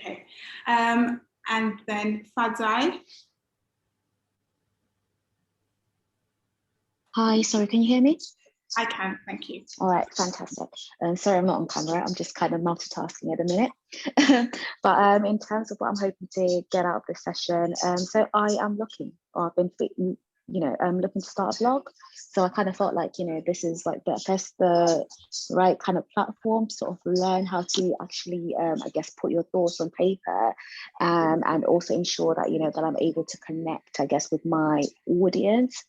Okay. And then Fadzai. Hi, sorry, can you hear me? I can, thank you. All right, fantastic. Sorry, I'm not on camera. I'm just kind of multitasking at the minute. But in terms of what I'm hoping to get out of this session, so I am looking, or I've been, I'm looking to start a blog. So I kind of felt like, this is like the right kind of platform to sort of learn how to actually, I guess, put your thoughts on paper, and also ensure that, that I'm able to connect, I guess, with my audience.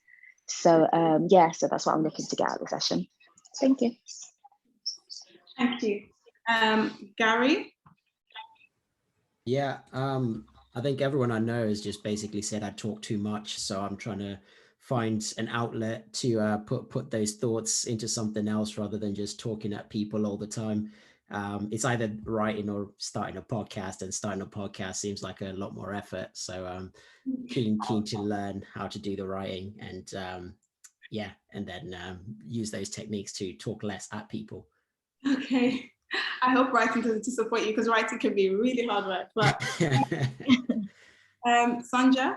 So so that's what I'm looking to get out of the session. Thank you. Thank you. Gary? Yeah, I think everyone I know has just basically said I talk too much, so I'm trying to find an outlet to put those thoughts into something else rather than just talking at people all the time. It's either writing or starting a podcast, and starting a podcast seems like a lot more effort. So I'm keen to learn how to do the writing, and and then use those techniques to talk less at people. Okay. I hope writing doesn't disappoint you, because writing can be really hard work. But Sanja?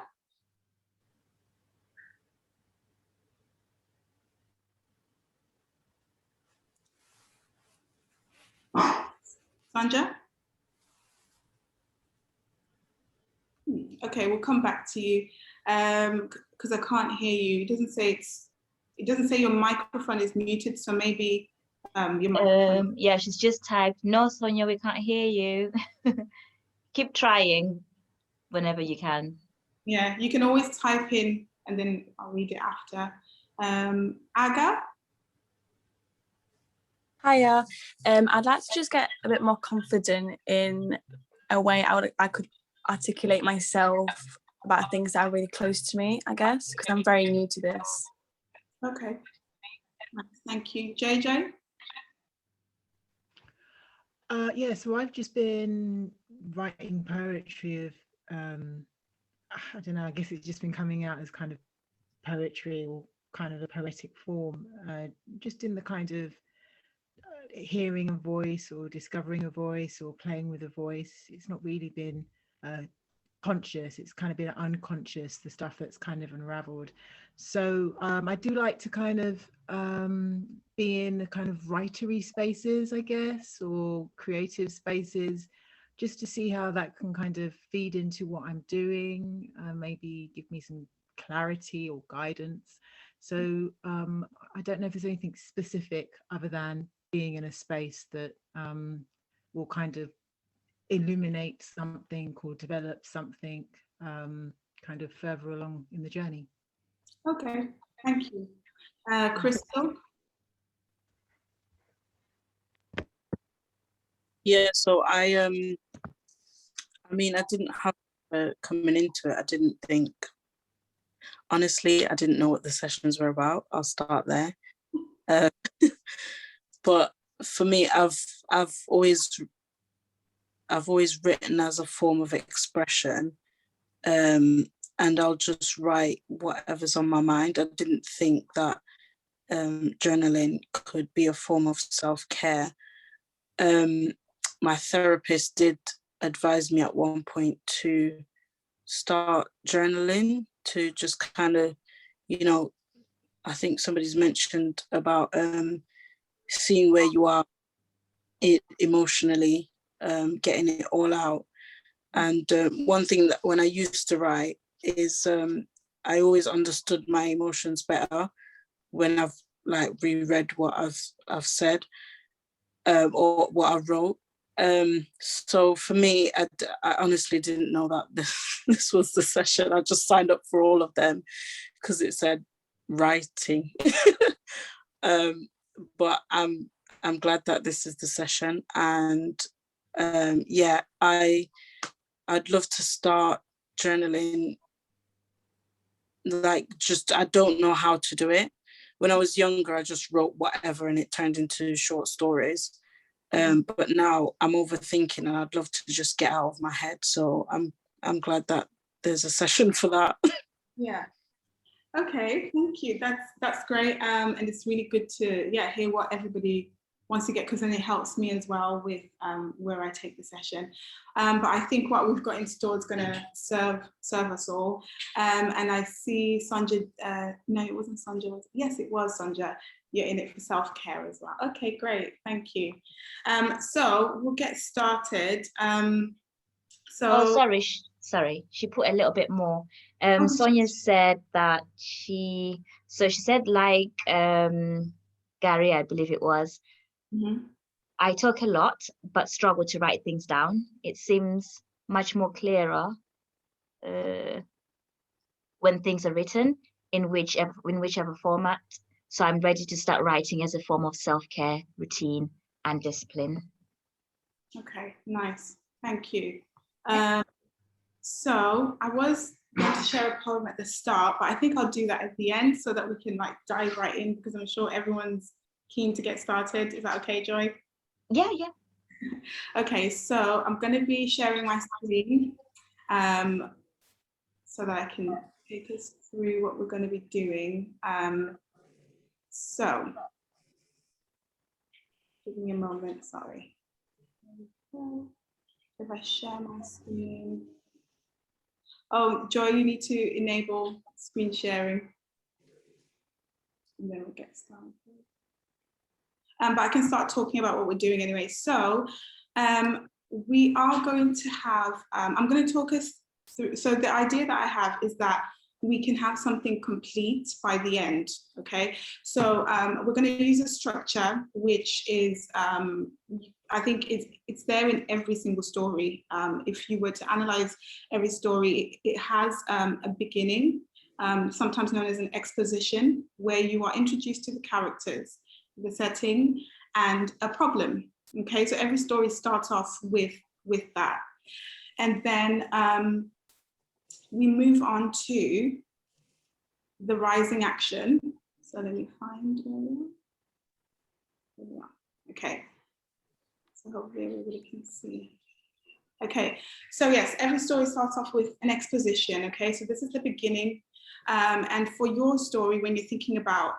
Sanja? Okay, we'll come back to you because I can't hear you. It doesn't say your microphone is muted, so maybe your microphone. Yeah, she's just typed, "No, Sonia, we can't hear you." Keep trying whenever you can. Yeah, you can always type in and then I'll read it after. Aga? Hiya. I'd like to just get a bit more confident in a way I could articulate myself about things that are really close to me, I guess, because I'm very new to this. Okay. Thank you. JJ? So I've just been writing poetry of, I don't know, I guess it's just been coming out as kind of poetry or kind of a poetic form, just in the kind of hearing a voice or discovering a voice or playing with a voice. It's not really been conscious, it's kind of been unconscious, the stuff that's kind of unraveled. So I do like to kind of be in the kind of writery spaces, I guess, or creative spaces, just to see how that can kind of feed into what I'm doing, maybe give me some clarity or guidance. So I don't know if there's anything specific other than being in a space that will kind of illuminate something or develop something kind of further along in the journey. Okay, thank you. Crystal? Yeah, so I didn't have coming into it, I didn't think, honestly, I didn't know what the sessions were about. I'll start there. But for me, I've always written as a form of expression, and I'll just write whatever's on my mind. I didn't think that journaling could be a form of self-care. My therapist did advise me at one point to start journaling, to just kind of, I think somebody's mentioned about seeing where you are emotionally, getting it all out. And one thing that when I used to write is I always understood my emotions better when I've like reread what I've said or what I wrote. So for me, I honestly didn't know that this was the session. I just signed up for all of them because it said writing. But I'm glad that this is the session, and I'd love to start journaling. Like, just I don't know how to do it. When I was younger, I just wrote whatever and it turned into short stories. But now I'm overthinking and I'd love to just get out of my head. So I'm glad that there's a session for that. Yeah. Okay, thank you. That's great. And it's really good to hear what everybody once again, because then it helps me as well with where I take the session. But I think what we've got in store is going to serve us all. And I see Sonja, no, it wasn't Sonja. Yes, it was Sonja. You're in it for self-care as well. Okay, great, thank you. So we'll get started. Oh, sorry, she put a little bit more. Sonia said that she said, like Gary, I believe it was, I talk a lot but struggle to write things down. It seems much more clearer when things are written in whichever format. So I'm ready to start writing as a form of self-care, routine and discipline. Okay, nice, thank you. So I was going to share a poem at the start, but I think I'll do that at the end so that we can like dive right in, because I'm sure everyone's keen to get started. Is that okay, Joy? Yeah. Okay, so I'm going to be sharing my screen so that I can take us through what we're going to be doing. So give me a moment, sorry. If I share my screen. Oh, Joy, you need to enable screen sharing. And then we'll get started. But I can start talking about what we're doing anyway. So we are going to have, I'm going to talk us through, so the idea that I have is that we can have something complete by the end, okay? So we're going to use a structure which is, I think it's there in every single story. If you were to analyze every story, it has a beginning, sometimes known as an exposition, where you are introduced to the characters, the setting, and a problem. Okay, so every story starts off with that, and then we move on to the rising action. So let me find where we are. Okay, so hopefully everybody can see. Okay, so yes, every story starts off with an exposition. Okay, so this is the beginning, and for your story, when you're thinking about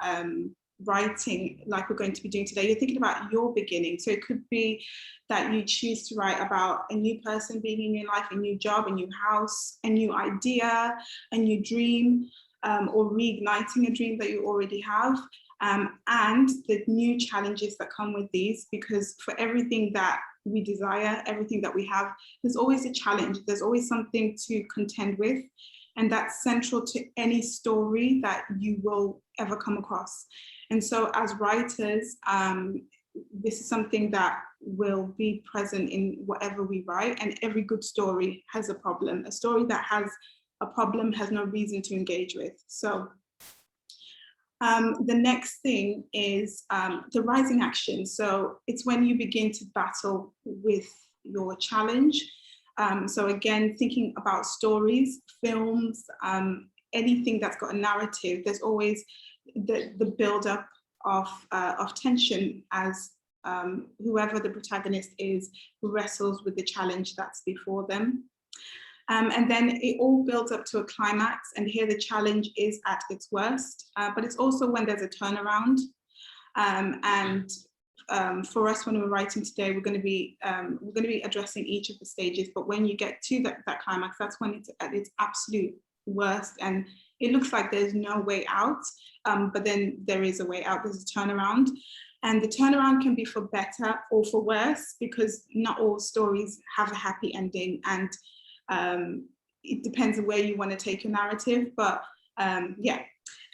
writing like we're going to be doing today, you're thinking about your beginning. So it could be that you choose to write about a new person being in your life, a new job, a new house, a new idea, a new dream, or reigniting a dream that you already have, and the new challenges that come with these, because for everything that we desire, everything that we have, there's always a challenge, there's always something to contend with, and that's central to any story that you will ever come across. And so as writers, this is something that will be present in whatever we write, and every good story has a problem. A story that has a problem has no reason to engage with. So the next thing is the rising action. So it's when you begin to battle with your challenge. So again, thinking about stories, films, anything that's got a narrative, there's always the build-up of tension as whoever the protagonist is wrestles with the challenge that's before them. And then it all builds up to a climax, and here the challenge is at its worst, but it's also when there's a turnaround. For us, when we're writing today, we're going to be addressing each of the stages. But when you get to that climax, that's when it's at its absolute worst, and it looks like there's no way out. But then there is a way out. There's a turnaround, and the turnaround can be for better or for worse, because not all stories have a happy ending, and it depends on where you want to take your narrative. But yeah.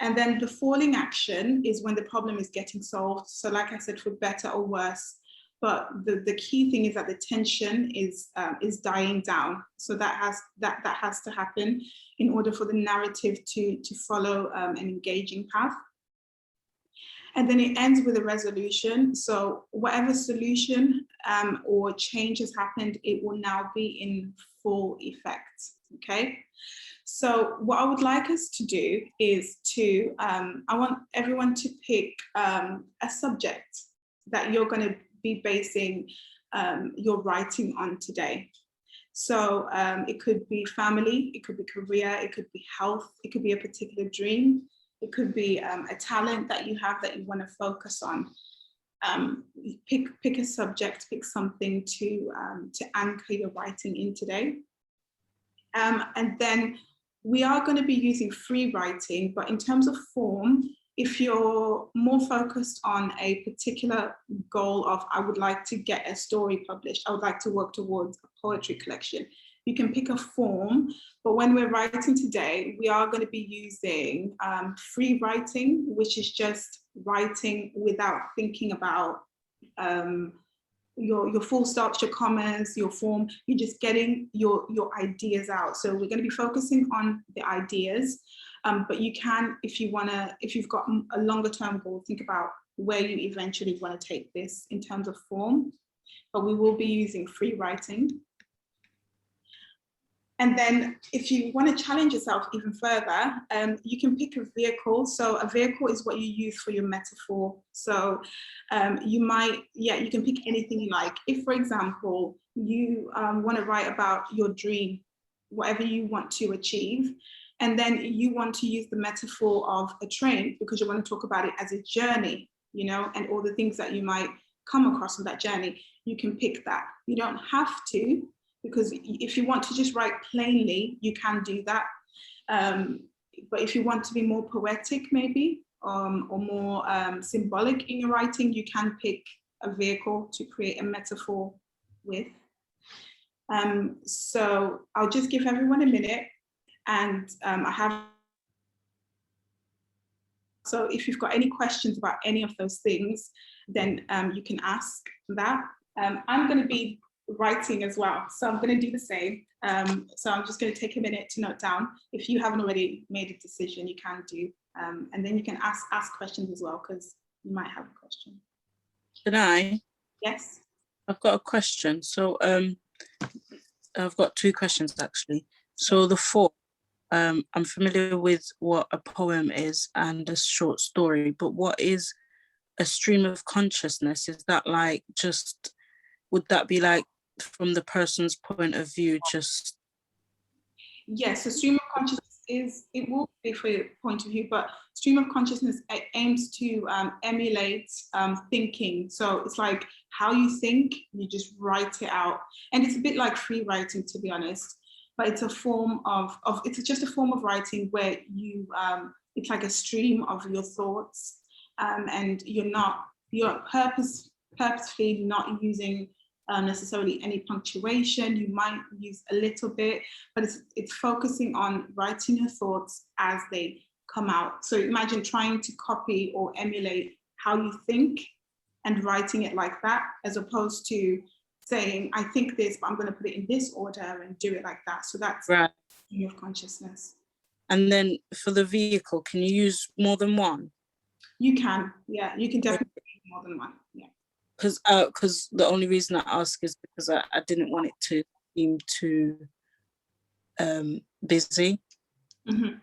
And then the falling action is when the problem is getting solved. So like I said, for better or worse. But the key thing is that the tension is dying down. So that has to happen in order for the narrative to follow an engaging path. And then it ends with a resolution. So whatever solution or change has happened, it will now be in full effect. Okay. So what I would like us to do is to, I want everyone to pick a subject that you're going to be basing your writing on today. So it could be family, it could be career, it could be health, it could be a particular dream, it could be a talent that you have that you want to focus on. pick a subject, pick something to anchor your writing in today. And then we are going to be using free writing, but in terms of form, if you're more focused on a particular goal of, I would like to get a story published, I would like to work towards a poetry collection, you can pick a form. But when we're writing today, we are going to be using free writing, which is just writing without thinking about your full stops, your commas, your form. You're just getting your ideas out. So we're going to be focusing on the ideas, but you can, if you've got a longer term goal, think about where you eventually want to take this in terms of form. But we will be using free writing. And then if you want to challenge yourself even further, you can pick a vehicle. So a vehicle is what you use for your metaphor. So you can pick anything you like. If, for example, you want to write about your dream, whatever you want to achieve, and then you want to use the metaphor of a train because you want to talk about it as a journey, you know, and all the things that you might come across on that journey, you can pick that. You don't have to, because if you want to just write plainly, you can do that. But if you want to be more poetic maybe, or more symbolic in your writing, you can pick a vehicle to create a metaphor with. So I'll just give everyone a minute, and so if you've got any questions about any of those things, then you can ask that. I'm going to be writing as well, so I'm going to do the same. So I'm just going to take a minute to note down. If you haven't already made a decision, you can do, and then you can ask questions as well, because you might have a question. Can I? Yes. I've got a question. So I've got two questions actually. So the fourth, I'm familiar with what a poem is and a short story, but what is a stream of consciousness? Is that like just, would that be like from the person's point of view, just? Yes, so stream of consciousness it will be for your point of view, but stream of consciousness aims to emulate thinking. So it's like how you think, you just write it out. And it's a bit like free writing, to be honest, but it's a form of it's just a form of writing where you, it's like a stream of your thoughts, and you're purposefully not using necessarily any punctuation. You might use a little bit, but it's focusing on writing your thoughts as they come out. So imagine trying to copy or emulate how you think and writing it like that, as opposed to saying, I think this, but I'm going to put it in this order and do it like that. So that's right. Your consciousness. And then for the vehicle, can you use more than one? You can, yeah, you can definitely use more than one, yeah. Because the only reason I ask is because I didn't want it to seem too busy. Mm-hmm.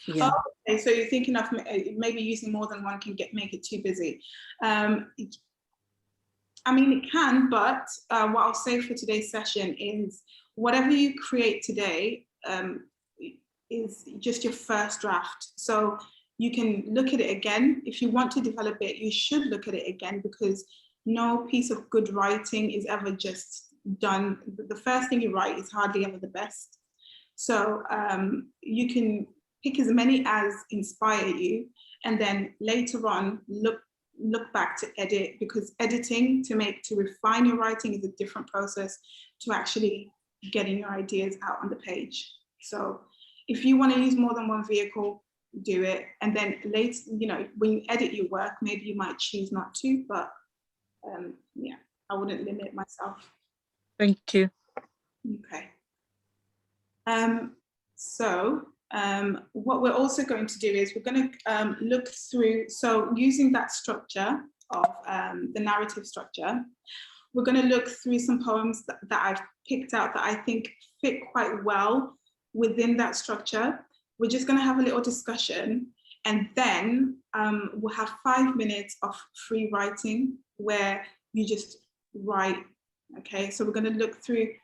Yeah. Oh, okay, so you're thinking of maybe using more than one can make it too busy. I mean, it can, but what I'll say for today's session is whatever you create today is just your first draft. So you can look at it again. If you want to develop it, you should look at it again, because no piece of good writing is ever just done. The first thing you write is hardly ever the best. So you can pick as many as inspire you, and then later on look back to edit, because editing to refine your writing is a different process to actually getting your ideas out on the page. So if you want to use more than one vehicle, do it. And then later, when you edit your work, maybe you might choose not to, but yeah, I wouldn't limit myself. Thank you. Okay. So what we're also going to do is we're going to look through, so using that structure of the narrative structure, we're going to look through some poems that I've picked out that I think fit quite well within that structure. We're just going to have a little discussion, and then we'll have 5 minutes of free writing where you just write. Okay, so we're going to look through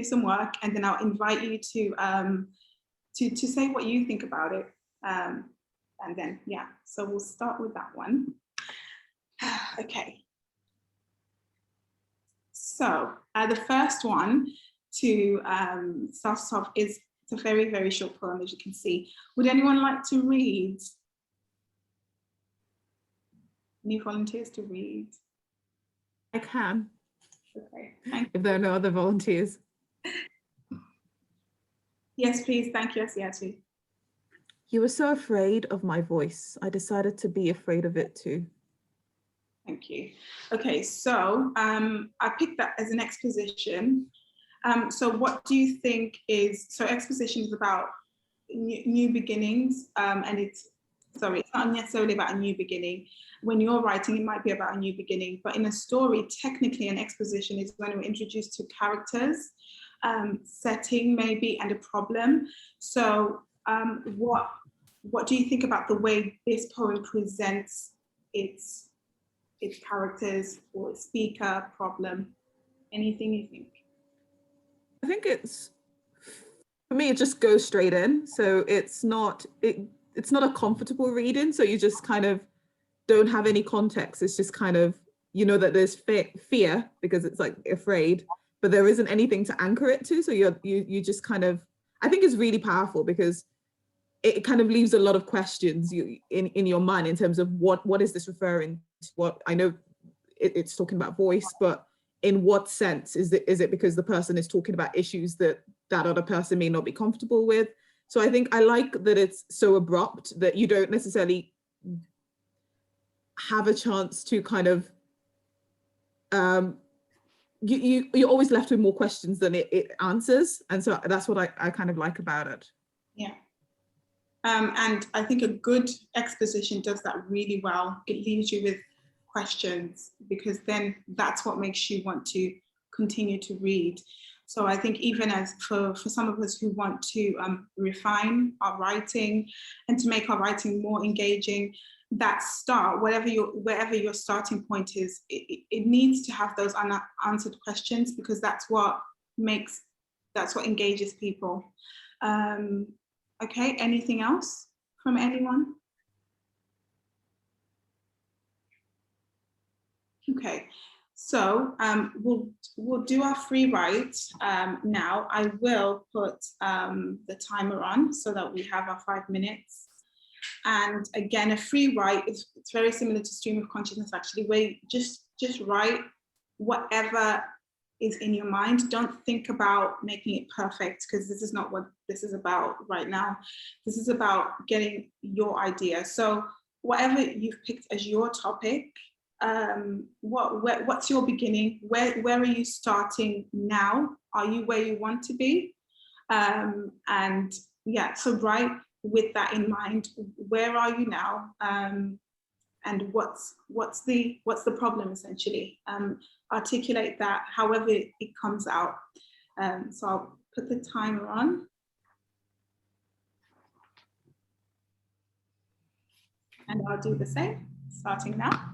some work, and then I'll invite you to say what you think about it, and then yeah. So we'll start with that one. Okay. So the first one to start us off is, it's a very, very short poem, as you can see. Would anyone like to read? Any volunteers to read? I can. Okay, thank you. If there are no other volunteers. Yes, please, thank you, Asiatu. You were so afraid of my voice. I decided to be afraid of it too. Thank you. Okay, so I picked that as an exposition. So what do you think is, so exposition is about new beginnings, and it's not necessarily about a new beginning. When you're writing, it might be about a new beginning, but in a story, technically an exposition is when we're introduced to characters, setting maybe, and a problem. So what do you think about the way this poem presents its characters or speaker, problem? Anything you think? I think for me, it just goes straight in. So it's not a comfortable reading. So you just kind of don't have any context. It's just kind of, you know, that there's fear because it's like afraid, but there isn't anything to anchor it to. So you just kind of, I think it's really powerful because it kind of leaves a lot of questions in your mind in terms of what is this referring to? What I know it's talking about voice, but in what sense is it because the person is talking about issues that other person may not be comfortable with? So I think I like that it's so abrupt that you don't necessarily have a chance to kind of you're always left with more questions than it answers, and so that's what I kind of like about it. Yeah. And I think a good exposition does that really well. It leaves you with questions, because then that's what makes you want to continue to read. So I think even as for some of us who want to refine our writing and to make our writing more engaging, that start, wherever your starting point is, it needs to have those unanswered questions, because that's what engages people. Okay, anything else from anyone? Okay, so we'll do our free write now. I will put the timer on so that we have our 5 minutes. And again, a free write it's very similar to stream of consciousness, actually, where you just write whatever is in your mind. Don't think about making it perfect, because this is not what this is about right now. This is about getting your idea. So whatever you've picked as your topic, what's your beginning? Where are you starting now? Are you where you want to be? And yeah, so write with that in mind. Where are you now? And what's the problem, essentially? Articulate that however it comes out. So I'll put the timer on. And I'll do the same, starting now.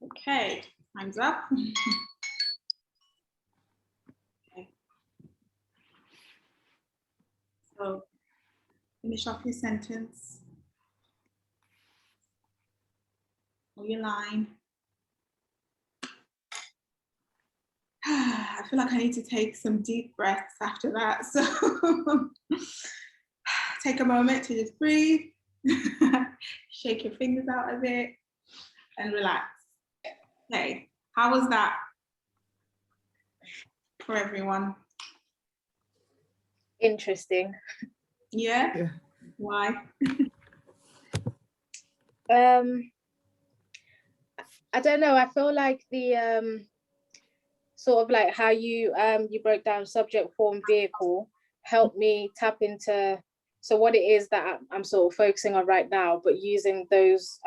Okay, time's up. Okay. So finish off your sentence or your line. I feel like I need to take some deep breaths after that. So take a moment to just breathe, shake your fingers out of it, and relax. Okay, how was that for everyone? Interesting. Yeah? Yeah. Why? I don't know. I feel like the sort of like how you broke down subject, form, vehicle helped me tap into what it is that I'm sort of focusing on right now, but using those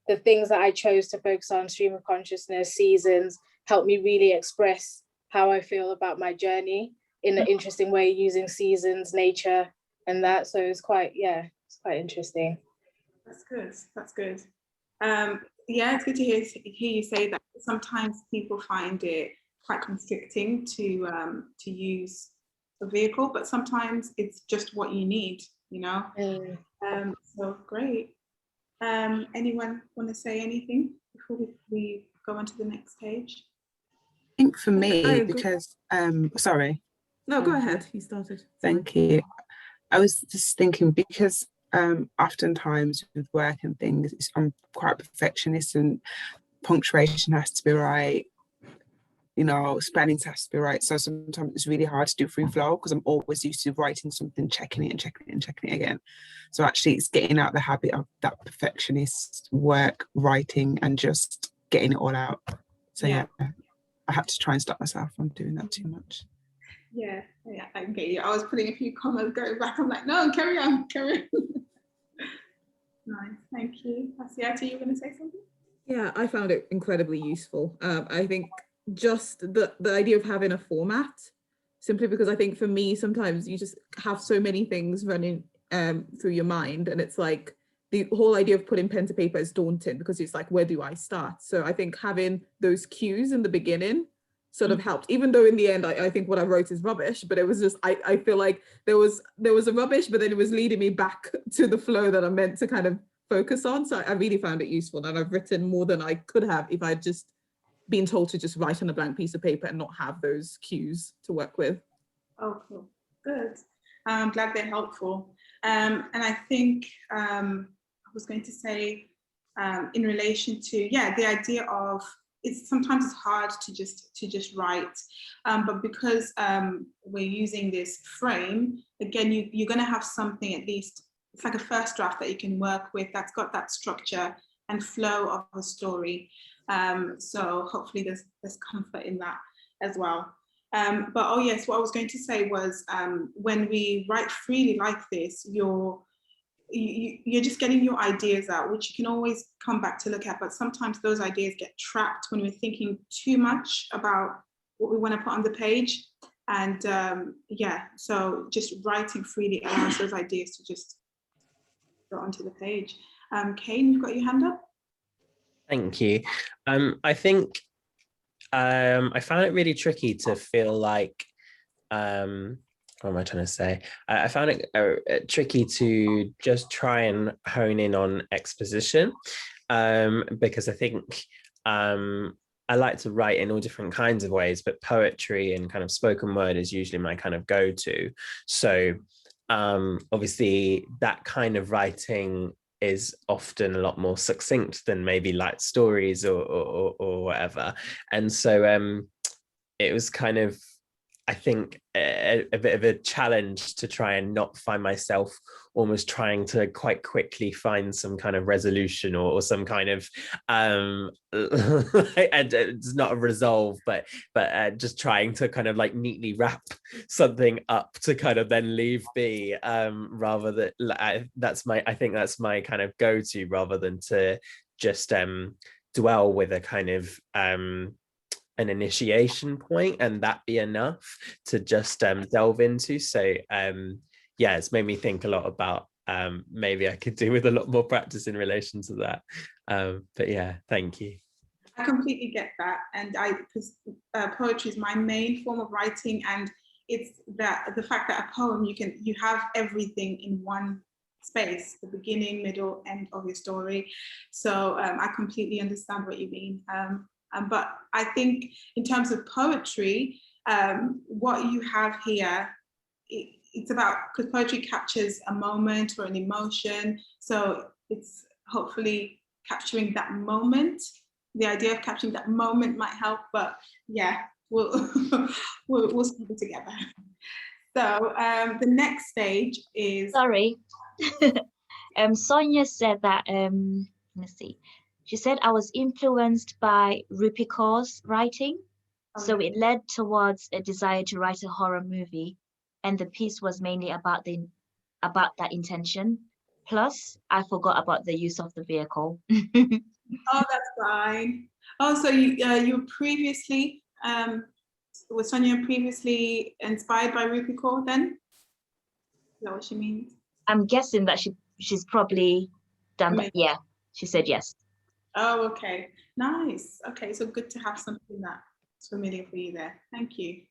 the things that I chose to focus on, stream of consciousness, seasons, helped me really express how I feel about my journey in an interesting way, using seasons, nature, and that. So it's quite interesting. That's good. That's good. Yeah, it's good to hear you say that. Sometimes people find it quite constricting to use a vehicle, but sometimes it's just what you need, you know. So great. Anyone want to say anything before we go on to the next page? I think for me, because sorry. No, go ahead. You started. Thank you. I was just thinking because oftentimes with work and things, I'm quite perfectionist and punctuation has to be right, you know, spelling has to be right. So sometimes it's really hard to do free flow because I'm always used to writing something, checking it and checking it and checking it again. So actually it's getting out the habit of that perfectionist work, writing and just getting it all out. So yeah, I have to try and stop myself from doing that too much. Yeah, I get you. I was putting a few commas going back. I'm like, no, carry on. Nice, thank you. Asiata, you were going to say something? Yeah, I found it incredibly useful. I think just the idea of having a format, simply because I think for me, sometimes you just have so many things running through your mind, and it's like the whole idea of putting pen to paper is daunting because it's like, where do I start? So I think having those cues in the beginning sort of helped, even though in the end I think what I wrote is rubbish, but it was just I feel like there was a rubbish, but then it was leading me back to the flow that I'm meant to kind of focus on. So I really found it useful, and I've written more than I could have if I'd just been told to just write on a blank piece of paper and not have those cues to work with. Oh, cool. Good. I'm glad they're helpful. And I think I was going to say in relation to, the idea of sometimes it's hard to just write, but because we're using this frame, again, you're going to have something, at least it's like a first draft that you can work with that's got that structure and flow of a story. So hopefully there's comfort in that as well. But oh yes, what I was going to say was when we write freely like this, you're just getting your ideas out, which you can always come back to look at, but sometimes those ideas get trapped when we're thinking too much about what we want to put on the page. And so just writing freely allows those ideas to just go onto the page. Kane, you've got your hand up. Thank you. I think I found it really tricky to feel like, what am I trying to say? I found it tricky to just try and hone in on exposition, because I think I like to write in all different kinds of ways, but poetry and kind of spoken word is usually my kind of go-to. So obviously that kind of writing is often a lot more succinct than maybe like stories or whatever. And so it was kind of, I think, a bit of a challenge to try and not find myself almost trying to quite quickly find some kind of resolution or some kind of it's not a resolve, but just trying to kind of like neatly wrap something up to kind of then leave be, rather than I think that's my kind of go-to, rather than to just dwell with a kind of an initiation point and that be enough to just delve into. So yeah, it's made me think a lot about maybe I could do with a lot more practice in relation to that. But yeah, thank you. I completely get that, and because poetry is my main form of writing, and it's the fact that a poem you have everything in one space, the beginning, middle, end of your story. So I completely understand what you mean. But I think in terms of poetry, what you have here, it's about, because poetry captures a moment or an emotion. So it's hopefully capturing that moment. The idea of capturing that moment might help, but yeah, we'll speak it together. So the next stage is... Sorry. Sonia said that, let's see. She said, I was influenced by Rupi Kaur's writing. So it led towards a desire to write a horror movie. And the piece was mainly about that intention. Plus, I forgot about the use of the vehicle. Oh, that's fine. Oh, so you previously, was Sonia previously inspired by Rupi Kaur then? Is that what she means? I'm guessing that she's probably done that. Yeah, she said yes. Oh, okay. Nice. Okay, so good to have something that's familiar for you there. Thank you.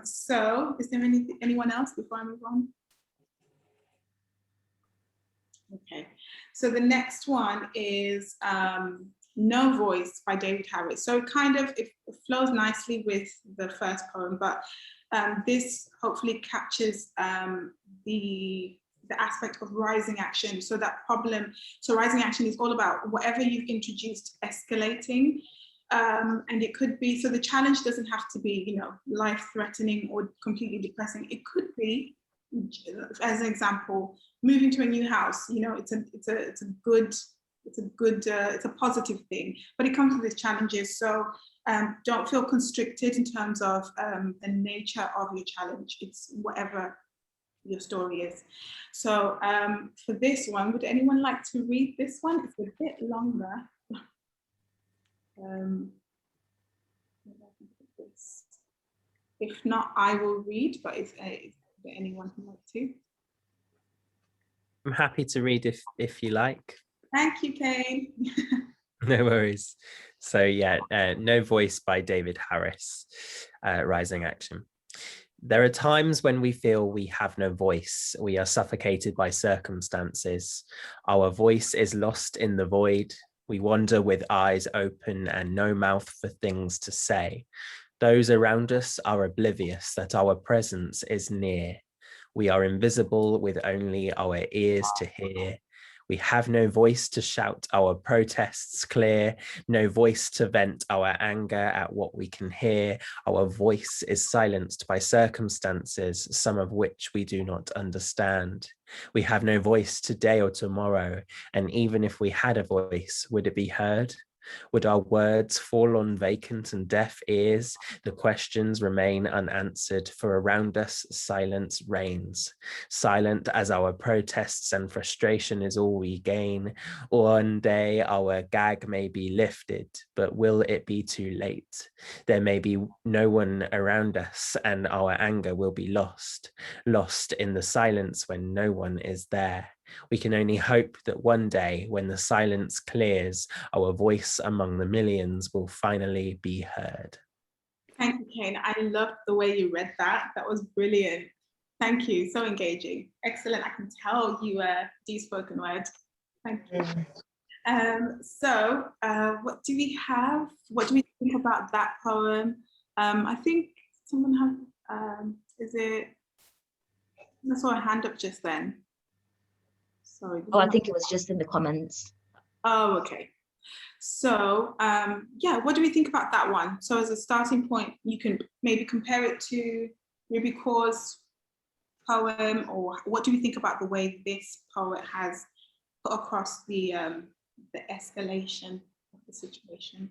So is there anyone else before I move on? Okay, so the next one is No Voice by David Harris. So it flows nicely with the first poem, but this hopefully captures the aspect of rising action. So rising action is all about whatever you've introduced escalating. And it could be, so the challenge doesn't have to be, life-threatening or completely depressing. It could be, as an example, moving to a new house. It's a positive thing, but it comes with its challenges. So don't feel constricted in terms of the nature of your challenge. It's whatever your story is. So for this one, would anyone like to read this one? It's a bit longer. If not, I will read, but is there anyone who wants to? I'm happy to read if you like. Thank you, Kane. No worries. So yeah, No Voice by David Harris, Rising Action. There are times when we feel we have no voice. We are suffocated by circumstances. Our voice is lost in the void. We wander with eyes open and no mouth for things to say. Those around us are oblivious that our presence is near. We are invisible with only our ears to hear. We have no voice to shout our protests clear, no voice to vent our anger at what we can hear. Our voice is silenced by circumstances, some of which we do not understand. We have no voice today or tomorrow, and even if we had a voice, would it be heard? Would our words fall on vacant and deaf ears? The questions remain unanswered, for around us silence reigns. Silent as our protests and frustration is all we gain. One day our gag may be lifted, but will it be too late? There may be no one around us and our anger will be lost in the silence when no one is there. We can only hope that one day, when the silence clears, our voice among the millions will finally be heard. Thank you, Kane. I loved the way you read that. That was brilliant. Thank you. So engaging. Excellent. I can tell you do spoken word. Thank you. What do we have? What do we think about that poem? I think someone had, is it, I saw a hand up just then. Sorry. Oh, I think it was just in the comments. Oh, okay. So yeah, what do we think about that one? So as a starting point, you can maybe compare it to Ruby Kaur's poem, or what do we think about the way this poet has put across the escalation of the situation?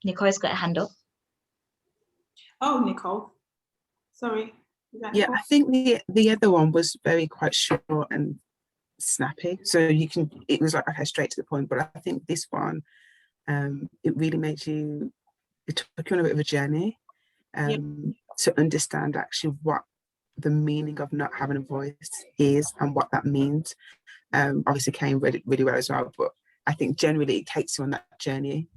Nicole's got a hand up. Oh, Nicole, sorry. Yeah, I think the other one was quite short and snappy, so it was like, okay, straight to the point. But I think this one, it really made you, it took you on a bit of a journey to understand actually what the meaning of not having a voice is and what that means. Obviously Kane read it really well as well, but I think generally it takes you on that journey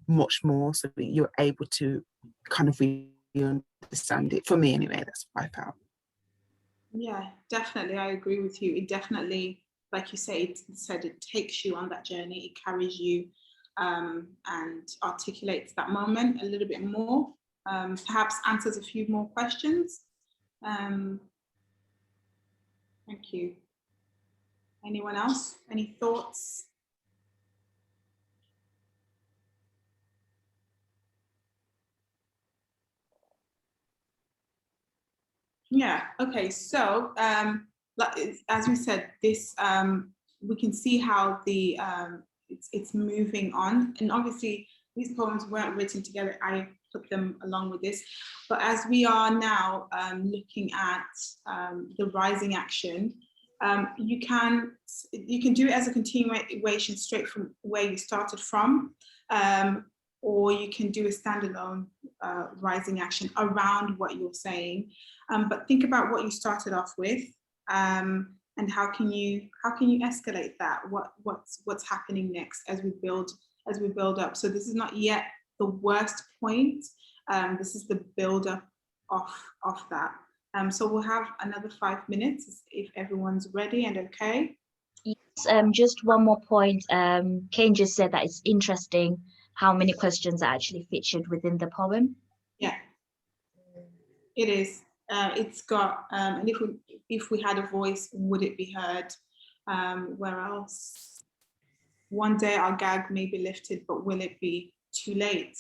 much more, so that you're able to kind of really understand it. For me anyway, that's what I felt. Yeah, definitely, I agree with you. It definitely, like you said, it takes you on that journey, it carries you and articulates that moment a little bit more, perhaps answers a few more questions. Thank you. Anyone else? Any thoughts? Yeah, okay, so as we said, this we can see how the it's moving on, and obviously these poems weren't written together, I put them along with this, but as we are now looking at the rising action, you can do it as a continuation straight from where you started from, or you can do a standalone rising action around what you're saying. But think about what you started off with, and how can you escalate that? What's happening next as we build up? So this is not yet the worst point. This is the build up of that. So we'll have another 5 minutes if everyone's ready and okay. Yes, just one more point. Kane just said that it's interesting how many questions are actually featured within the poem. Yeah, it is. It's got, and if we had a voice, would it be heard? Where else? One day our gag may be lifted, but will it be too late?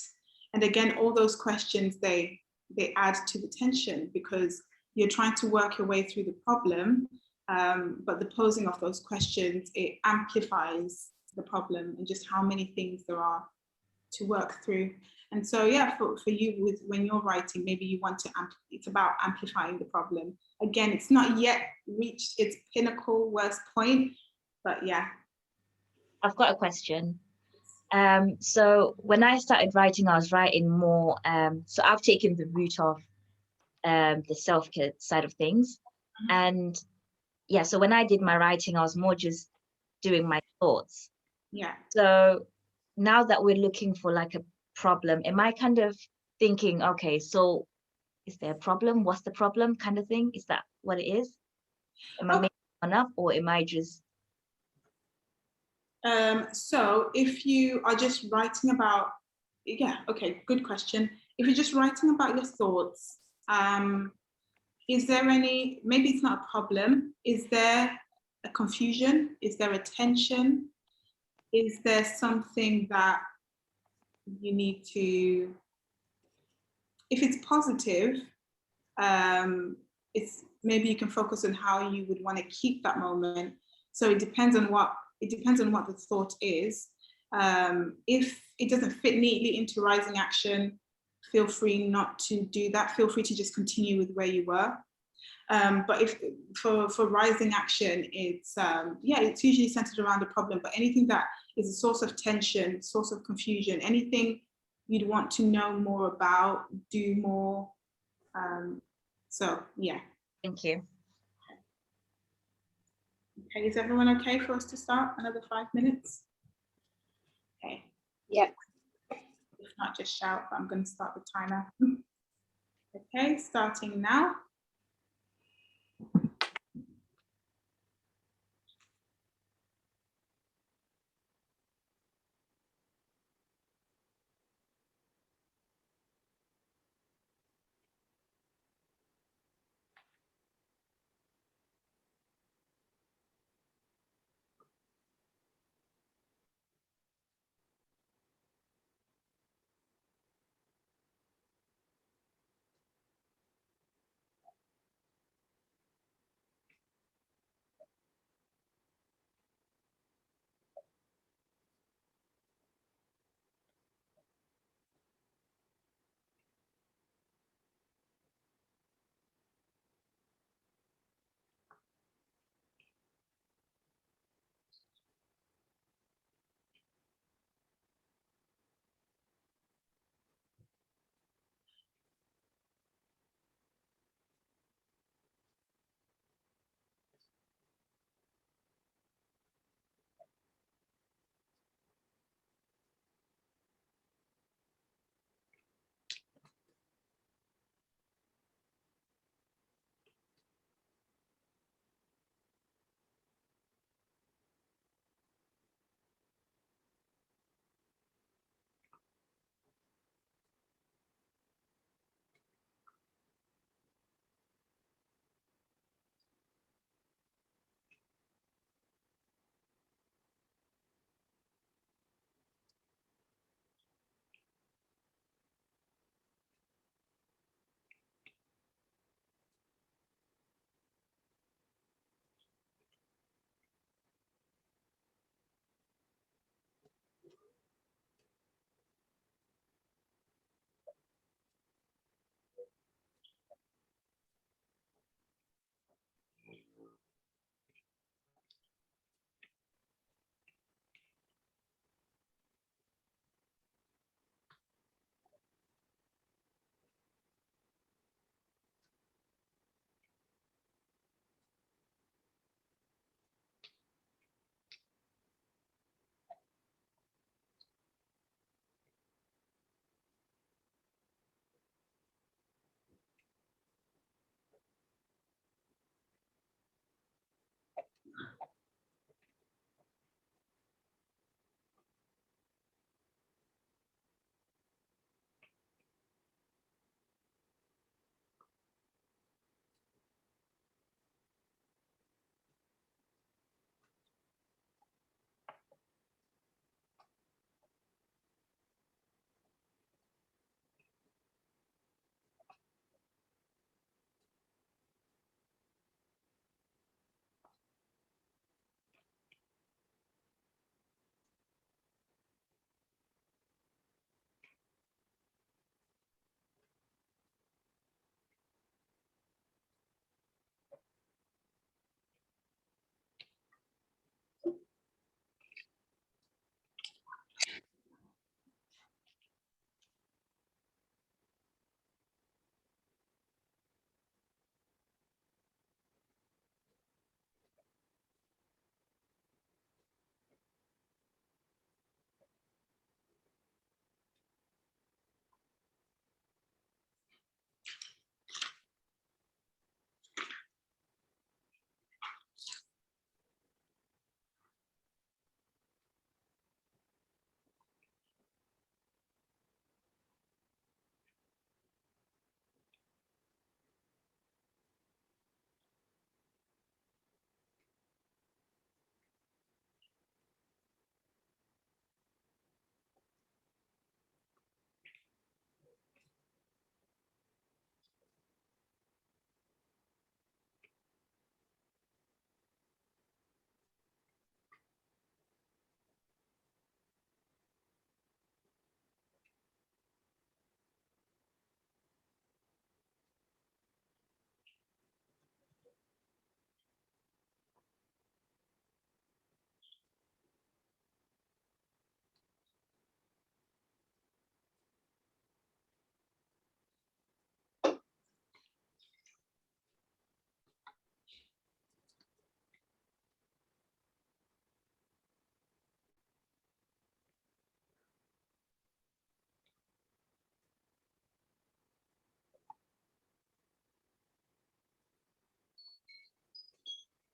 And again, all those questions, they add to the tension, because you're trying to work your way through the problem, but the posing of those questions, it amplifies the problem and just how many things there are to work through. And so, yeah, for you, when you're writing, maybe you want to, it's about amplifying the problem. Again, it's not yet reached its pinnacle worst point, but yeah. I've got a question. So when I started writing, I was writing more, so I've taken the route of the self-care side of things. And yeah, so when I did my writing, I was more just doing my thoughts. Yeah. So now that we're looking for like a problem, am I kind of thinking, okay, so is there a problem? What's the problem kind of thing? Is that what it is? Am I making one up, or am I just... So if you are just writing about, yeah, okay, good question. If you're just writing about your thoughts, is there any, maybe it's not a problem, is there a confusion? Is there a tension? Is there something that you need to, if it's positive, it's maybe you can focus on how you would want to keep that moment. So it depends on what the thought is. If it doesn't fit neatly into rising action, feel free not to do that. Feel free to just continue with where you were. But if for rising action, it's yeah, it's usually centered around the problem. But anything that is a source of tension, source of confusion, anything you'd want to know more about, do more. So yeah. Thank you. Okay, is everyone okay for us to start? Another 5 minutes? Okay. Yeah. If not, just shout, but I'm going to start the timer. Okay, starting now.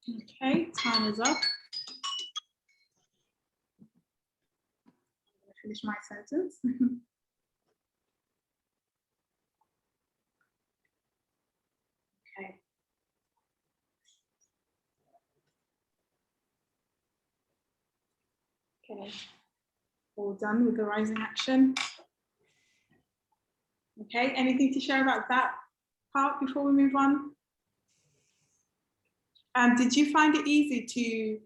Okay, time is up. I'm gonna finish my sentence. Okay. Okay, all done with the rising action. Okay, anything to share about that part before we move on? Did you find it easy to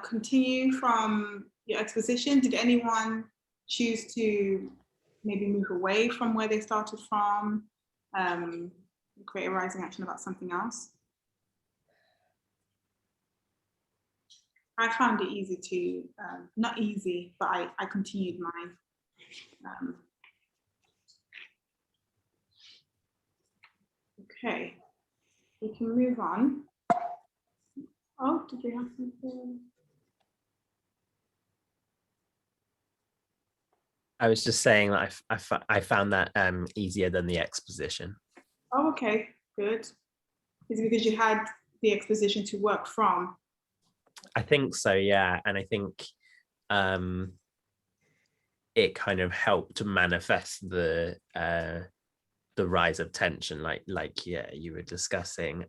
continue from your exposition? Did anyone choose to maybe move away from where they started from, create a rising action about something else? I found it easy to, not easy, but I continued mine. Okay, we can move on. Oh, did we have something? I was just saying that I found that easier than the exposition. Oh, okay, good. Is it because you had the exposition to work from? I think so, yeah. And I think it kind of helped to manifest the rise of tension, like yeah, you were discussing.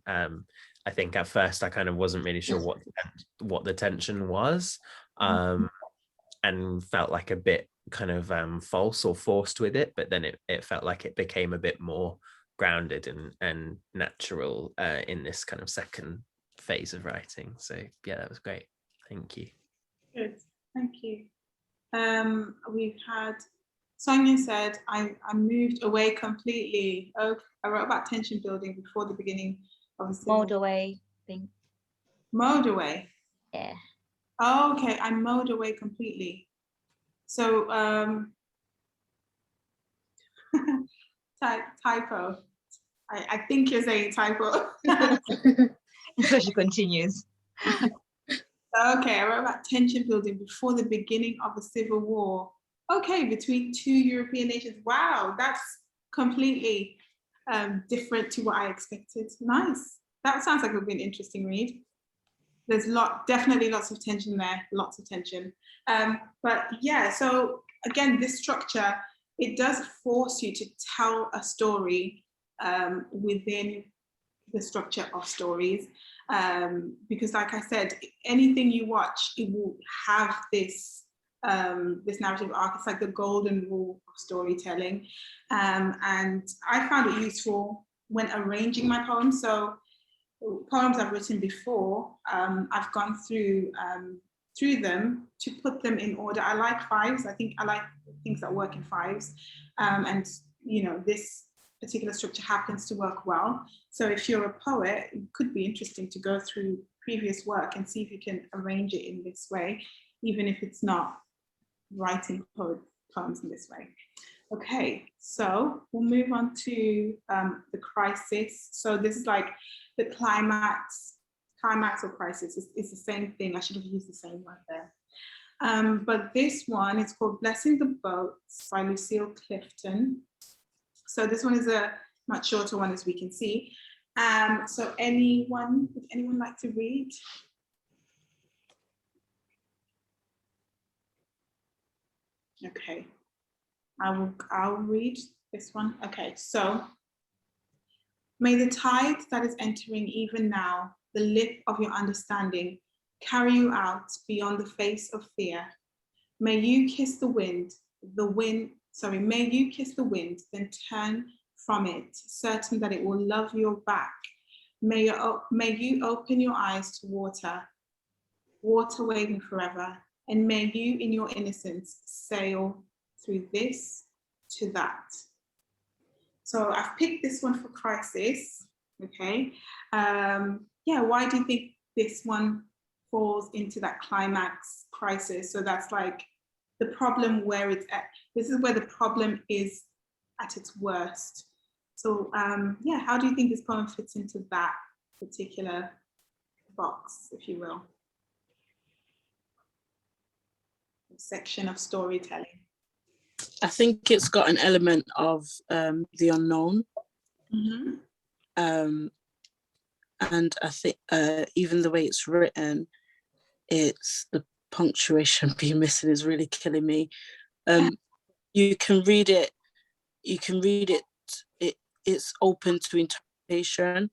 I think at first I kind of wasn't really sure what the tension was, and felt like a bit kind of false or forced with it, but then it felt like it became a bit more grounded and natural in this kind of second phase of writing. So yeah, that was great. Thank you. Good, thank you. We've had Sonia said, I moved away completely. Oh, I wrote about tension building before the beginning of the civil. Mowed away, I think. Mowed away? Yeah. Oh, okay, I mowed away completely. So, typo. I think you're saying typo. So she continues. Okay, I wrote about tension building before the beginning of the civil war. Okay, between two European nations. Wow, that's completely different to what I expected. Nice. That sounds like it would be an interesting read. There's definitely lots of tension there, lots of tension. But yeah, so again, this structure, it does force you to tell a story within the structure of stories. Because like I said, anything you watch, it will have this this narrative arc. It's like the golden rule of storytelling. And I found it useful when arranging my poems. So poems I've written before, I've gone through them to put them in order. I like fives. I think I like things that work in fives. And you know, this particular structure happens to work well. So if you're a poet, it could be interesting to go through previous work and see if you can arrange it in this way, even if it's not writing poems in this way. Okay, so we'll move on to the crisis. So this is like the climax or crisis. It's the same thing. I should have used the same word there. But this one is called Blessing the Boats by Lucille Clifton. So this one is a much shorter one, as we can see. So would anyone like to read? Okay, I'll read this one. Okay, so may the tide that is entering even now, the lip of your understanding, carry you out beyond the face of fear. May you kiss the wind, may you kiss the wind, then turn from it, certain that it will love your back. May you open your eyes to water waving forever, and may you in your innocence sail through this to that. So I've picked this one for crisis, okay? Yeah, why do you think this one falls into that climax crisis? So that's like the problem where it's at. This is where the problem is at its worst. So yeah, how do you think this poem fits into that particular box, if you will? Section of storytelling. I think it's got an element of the unknown. Mm-hmm. And I think even the way it's written, it's the punctuation being missing is really killing me. You can read it, it's open to interpretation.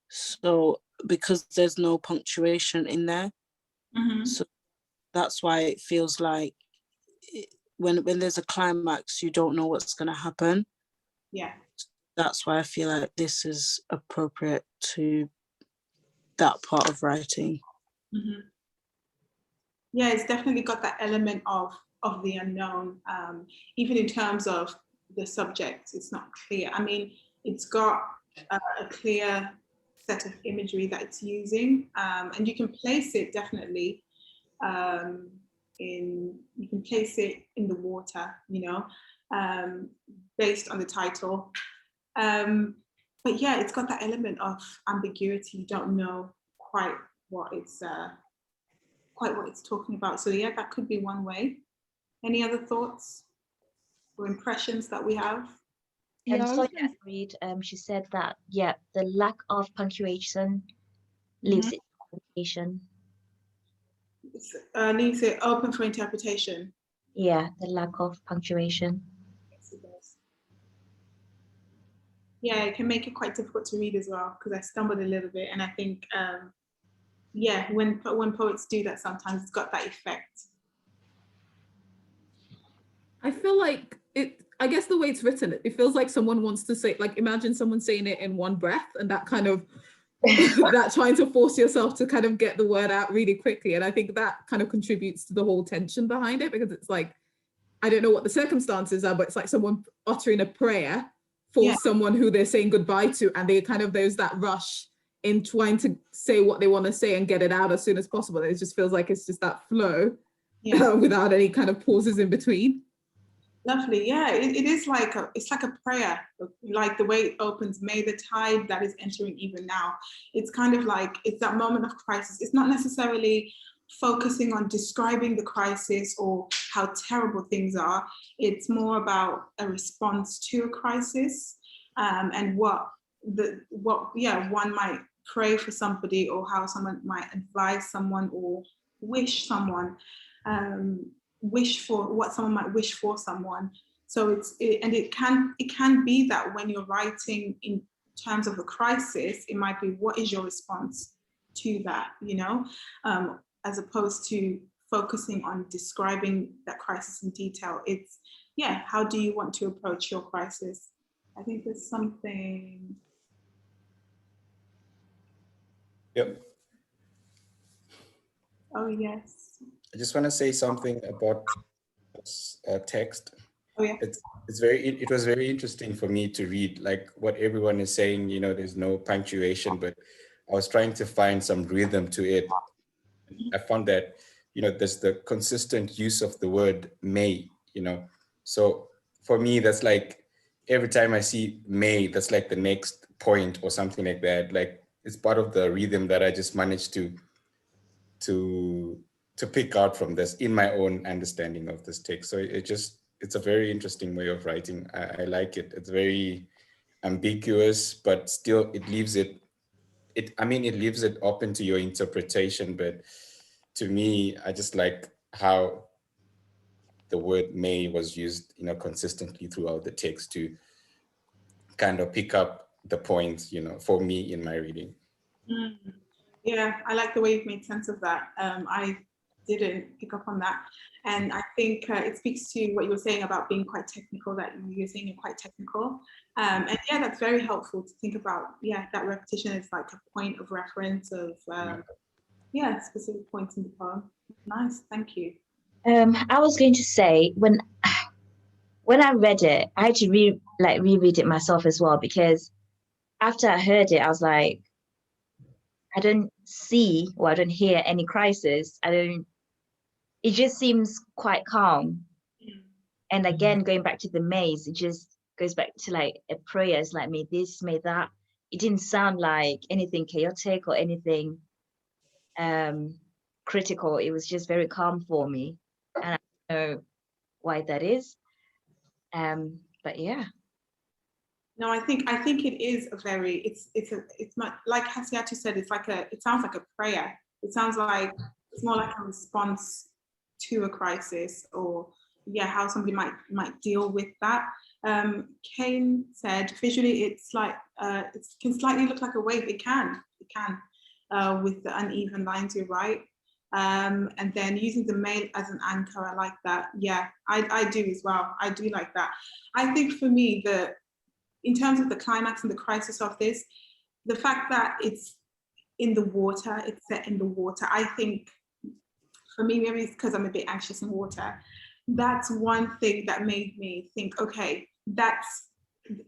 So because there's no punctuation in there, so that's why it feels like when there's a climax, you don't know what's going to happen. Yeah. That's why I feel like this is appropriate to that part of writing. Yeah, it's definitely got that element of the unknown. Even in terms of the subject, it's not clear. I mean, it's got a clear set of imagery that it's using, and you can place it definitely you can place it in the water, you know, based on the title. But yeah, it's got that element of ambiguity. You don't know quite what it's talking about. So yeah, that could be one way. Any other thoughts or impressions that we have? And Sonia agreed. She said that, yeah, the lack of punctuation leaves it to interpretation. Leaves it open for interpretation. Yeah, the lack of punctuation. Yes, it does. Yeah, it can make it quite difficult to read as well, because I stumbled a little bit, and I think, yeah, when poets do that, sometimes it's got that effect. I feel like I guess the way it's written, it feels like someone wants to say, like, imagine someone saying it in one breath, and that kind of, that trying to force yourself to kind of get the word out really quickly. And I think that kind of contributes to the whole tension behind it, because it's like, I don't know what the circumstances are, but it's like someone uttering a prayer for someone who they're saying goodbye to, and they kind of, there's that rush in trying to say what they want to say and get it out as soon as possible. It just feels like it's just that flow without any kind of pauses in between. Lovely, yeah, it is like it's like a prayer, like the way it opens, may the tide that is entering even now. It's kind of like, it's that moment of crisis. It's not necessarily focusing on describing the crisis or how terrible things are. It's more about a response to a crisis, and what one might pray for somebody, or how someone might advise someone or wish someone. Wish for what someone might wish for someone. So it can be that when you're writing in terms of a crisis, it might be, what is your response to that, you know, as opposed to focusing on describing that crisis in detail. It's, yeah, how do you want to approach your crisis? I think there's something. Yep. Oh yes. I just want to say something about text. Oh yeah. It was very interesting for me to read, like what everyone is saying, you know, there's no punctuation, but I was trying to find some rhythm to it. I found that, you know, there's the consistent use of the word may, you know. So for me, that's like every time I see may, that's like the next point or something like that. Like it's part of the rhythm that I just managed to pick out from this in my own understanding of this text. So it's a very interesting way of writing. I like it. It's very ambiguous, but still it leaves it leaves it open to your interpretation. But to me, I just like how the word may was used, you know, consistently throughout the text to kind of pick up the points, you know, for me in my reading. Yeah, I like the way you've made sense of that. I didn't pick up on that. And I think it speaks to what you were saying about being quite technical, that you're saying you're quite technical. And yeah, that's very helpful to think about. Yeah, that repetition is like a point of reference of, specific points in the poem. Nice, thank you. I was going to say, when I read it, I had to reread it myself as well, because after I heard it, I was like, I don't see or I don't hear any crisis. It just seems quite calm. And again, going back to the maze, it just goes back to like a prayer. It's like, may this, may that. It didn't sound like anything chaotic or anything critical. It was just very calm for me. And I don't know why that is. But yeah. No, I think it is a very, it's not, like Hasiatu said, it sounds like a prayer. It sounds like it's more like a response to a crisis, or yeah, how somebody might deal with that. Kane said visually it's like it can slightly look like a wave. It can with the uneven lines, you're right. And then using the male as an anchor, I like that. Yeah, I do as well. I do like that. I think for me, in terms of the climax and the crisis of this, the fact that it's in the water, it's set in the water, I think for me, maybe it's because I'm a bit anxious in water. That's one thing that made me think, okay,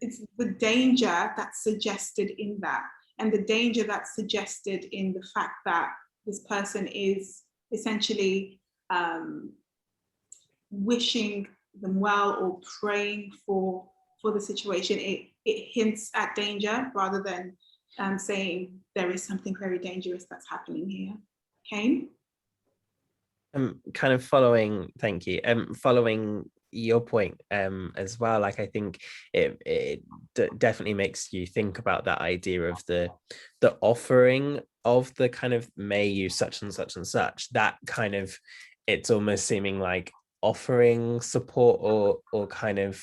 it's the danger that's suggested in that, and the danger that's suggested in the fact that this person is essentially wishing them well or praying for the situation. It hints at danger rather than saying there is something very dangerous that's happening here. Kane? Kind of following, thank you. Following your point as well, like I think it definitely makes you think about that idea of the offering of the kind of may you such and such and such, that kind of, it's almost seeming like offering support or kind of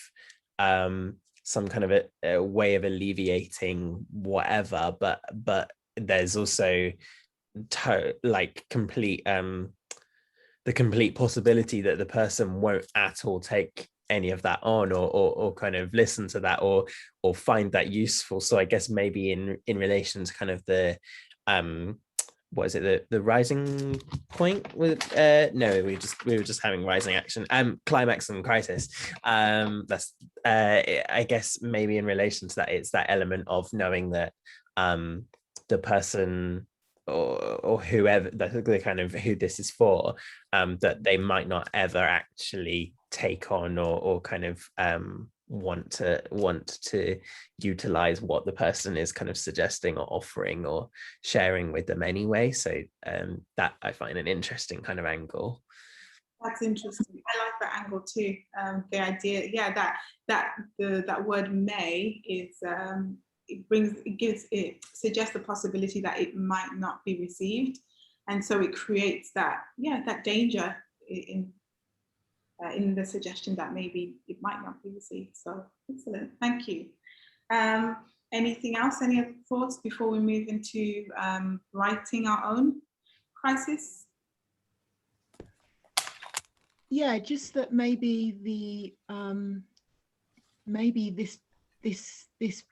some kind of a way of alleviating whatever, but there's also like complete the complete possibility that the person won't at all take any of that on or kind of listen to that or find that useful. So I guess maybe in relation to kind of the what is it, the rising point with no, we were just having rising action, climax and crisis. That's I guess maybe in relation to that, it's that element of knowing that the person or whoever, the kind of who this is for, that they might not ever actually take on or kind of want to utilize what the person is kind of suggesting or offering or sharing with them anyway. So that I find an interesting kind of angle. That's interesting. I like that angle too. The idea, yeah, that word may is it suggests the possibility that it might not be received, and so it creates that danger in the suggestion that maybe it might not be received. So excellent, thank you. Anything else? Any other thoughts before we move into writing our own crisis? Yeah, just that maybe maybe this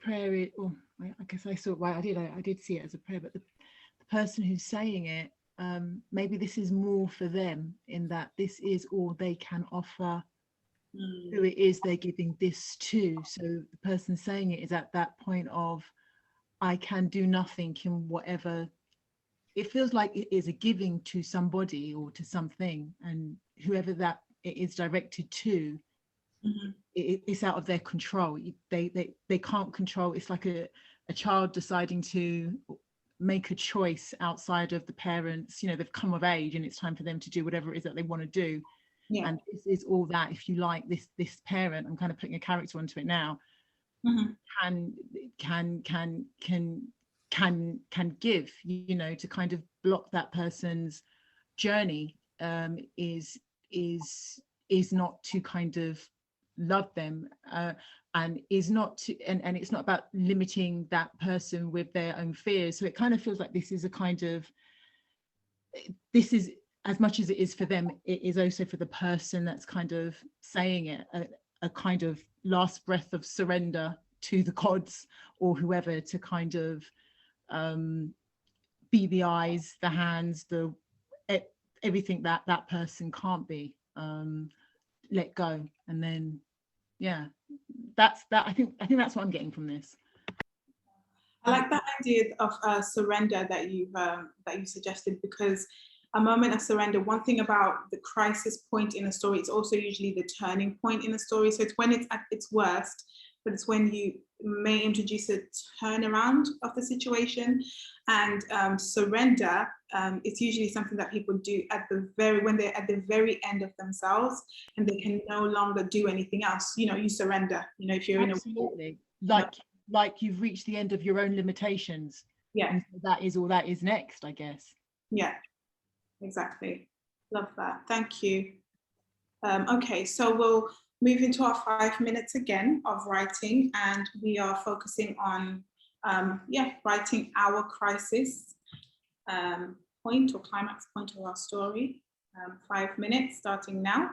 prayer, or I guess I saw it right. I did see it as a prayer, but the person who's saying it, maybe this is more for them, in that this is all they can offer who it is they're giving this to. So the person saying it is at that point of, I can do nothing in whatever. It feels like it is a giving to somebody or to something, and whoever that it is directed to, it's out of their control. They can't control. It's like a child deciding to make a choice outside of the parents. You know, they've come of age and it's time for them to do whatever it is that they want to do. Yeah. And this is all that, if you like, this parent, I'm kind of putting a character onto it now, can give, you know, to kind of block that person's journey, is not to kind of love them, and is not to, and it's not about limiting that person with their own fears. So it kind of feels like this is a kind of, this is, as much as it is for them, it is also for the person that's kind of saying it, a kind of last breath of surrender to the gods or whoever, to kind of be the eyes, the hands, everything that person can't be, let go. And then yeah, that's that. I think that's what I'm getting from this. I like that idea of surrender that you suggested, because a moment of surrender, one thing about the crisis point in a story, it's also usually the turning point in a story. So it's when it's at its worst, but it's when you may introduce a turnaround of the situation. And surrender, it's usually something that people do when they're at the very end of themselves and they can no longer do anything else. You know, you surrender. You know, if you're in a war, like you've reached the end of your own limitations. Yeah. And so that is all that is next, I guess. Yeah, exactly. Love that. Thank you. Okay, so we'll move into our 5 minutes again of writing, and we are focusing on writing our crisis point or climax point of our story. 5 minutes starting now.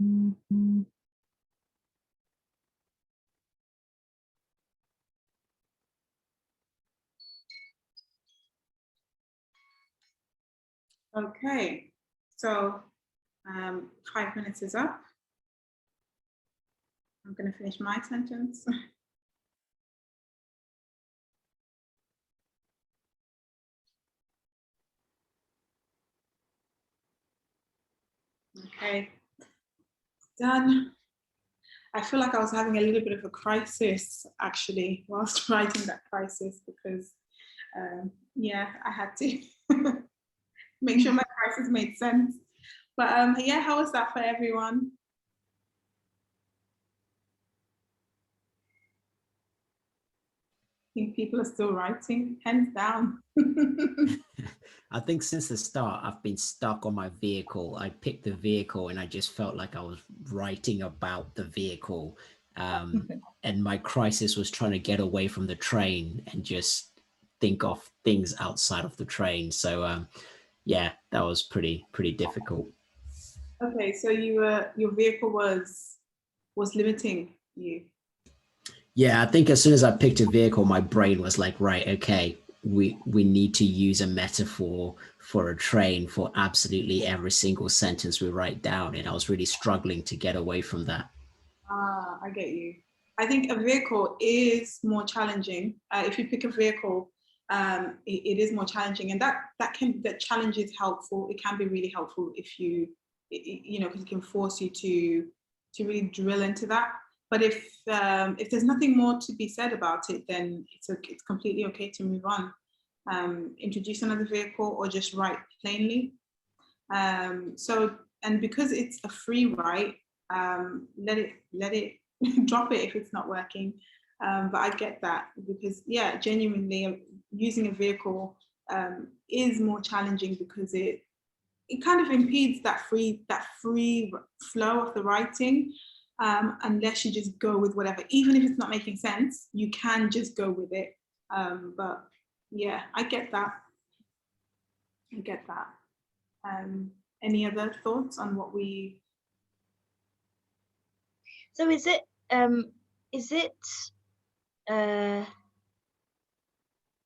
Okay, so 5 minutes is up. I'm going to finish my sentence. Okay, done. I feel like I was having a little bit of a crisis actually whilst writing that crisis because yeah, I had to make sure my crisis made sense. But yeah, how was that for everyone? I think people are still writing, hands down. I think since the start, I've been stuck on my vehicle. I picked the vehicle and I just felt like I was writing about the vehicle. And my crisis was trying to get away from the train and just think of things outside of the train. So yeah, that was pretty difficult. Okay, so your vehicle was limiting you. Yeah, I think as soon as I picked a vehicle, my brain was like, right, okay, we need to use a metaphor for a train for absolutely every single sentence we write down. And I was really struggling to get away from that. Ah, I get you. I think a vehicle is more challenging. If you pick a vehicle, it is more challenging, and that challenge is helpful. It can be really helpful if you know, because it can force you to really drill into that. But if there's nothing more to be said about it, then it's completely okay to move on. Introduce another vehicle or just write plainly. So, and because it's a free write, let it drop it if it's not working. But I get that because yeah, genuinely using a vehicle is more challenging because it kind of impedes that free flow of the writing. Unless you just go with whatever, even if it's not making sense, you can just go with it. But yeah, I get that. Any other thoughts on what we? So is it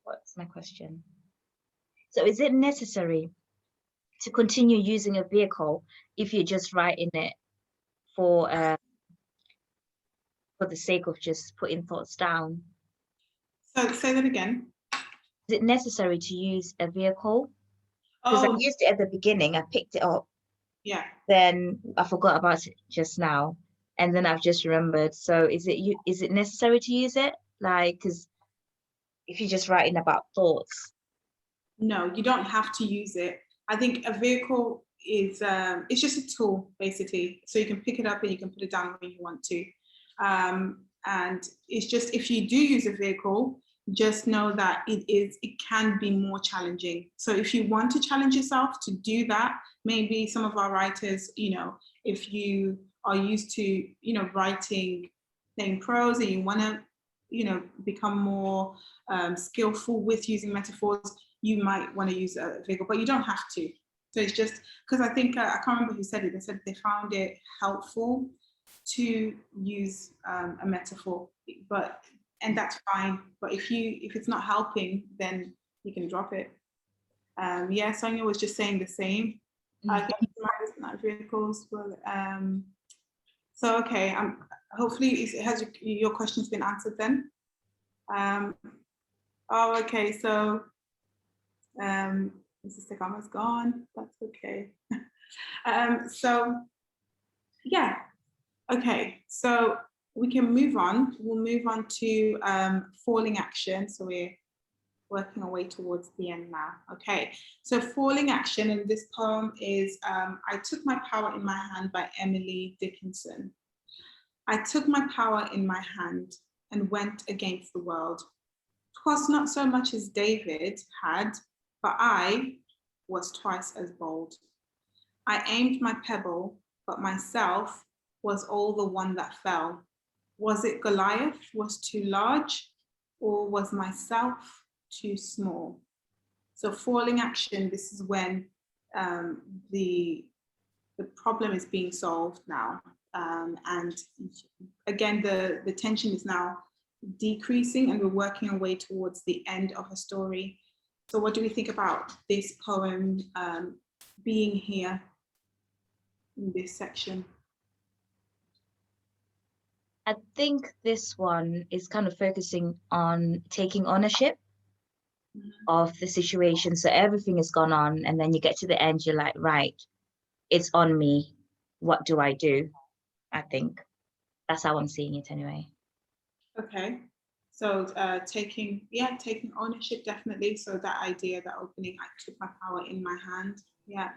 what's my question? So is it necessary to continue using a vehicle if you're just writing it for the sake of just putting thoughts down? So say that again. Is it necessary to use a vehicle? Because I used it at the beginning, I picked it up. Yeah. Then I forgot about it just now, and then I've just remembered. So is it necessary to use it? Like, because if you're just writing about thoughts. No, you don't have to use it. I think a vehicle is it's just a tool basically, so you can pick it up and you can put it down when you want to. And it's just, if you do use a vehicle, just know that it can be more challenging. So if you want to challenge yourself to do that, maybe some of our writers, you know, if you are used to, you know, writing plain prose and you want to, you know, become more skillful with using metaphors, you might want to use a vehicle, but you don't have to. So it's just because I think I can't remember who said it. They said they found it helpful to use a metaphor, and that's fine. But if it's not helping, then you can drop it. Yeah, Sonia was just saying the same. I think not vehicles. Well, so okay. Hopefully, your question's been answered then. Oh, okay. So, Mrs. Tagama's gone. That's okay. So, yeah. Okay. So we can move on. We'll move on to falling action. So we're working our way towards the end now. Okay. So falling action, and this poem is I Took My Power in My Hand by Emily Dickinson. I took my power in my hand and went against the world. 'Twas not so much as David had, but I was twice as bold. I aimed my pebble, but myself was all the one that fell. Was it Goliath was too large, or was myself too small? So falling action, this is when the the problem is being solved now. And again, the tension is now decreasing, and we're working our way towards the end of a story. So what do we think about this poem being here in this section? I think this one is kind of focusing on taking ownership of the situation. So everything has gone on, and then you get to the end, you're like, right, it's on me. What do I do? I think that's how I'm seeing it anyway. Okay, so taking ownership, definitely. So that idea, that opening, I took my power in my hand. Yeah.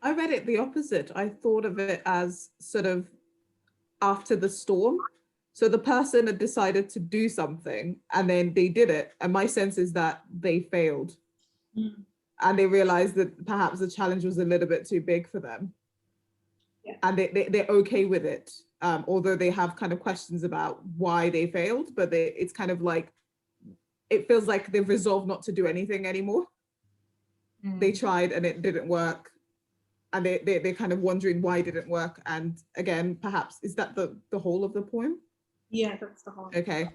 I read it the opposite. I thought of it as sort of after the storm. So the person had decided to do something and then they did it. And my sense is that they failed. And they realized that perhaps the challenge was a little bit too big for them. Yeah. And they're okay with it. Although they have kind of questions about why they failed, but it's kind of like, it feels like they've resolved not to do anything anymore. They tried and it didn't work. And they're kind of wondering why it didn't work. And again, perhaps, is that the whole of the poem? Yeah, that's the whole. Okay.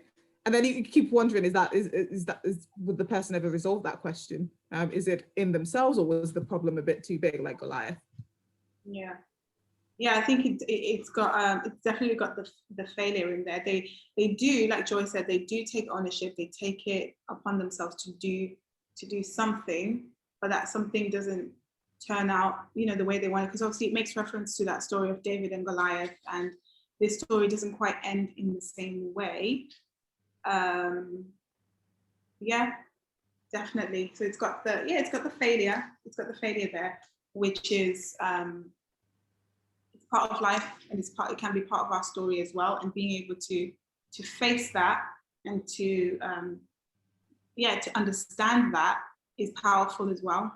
And then you keep wondering, would the person ever resolve that question? Is it in themselves, or was the problem a bit too big, like Goliath? Yeah. Yeah, I think it's definitely got the failure in there. They do, like Joy said, they do take ownership. They take it upon themselves to do something, but that something doesn't turn out, the way they want it. Because obviously it makes reference to that story of David and Goliath, and this story doesn't quite end in the same way. Yeah, definitely. So it's got the failure. It's got the failure there, which is part of life, and it can be part of our story as well, and being able to face that and to understand that is powerful as well.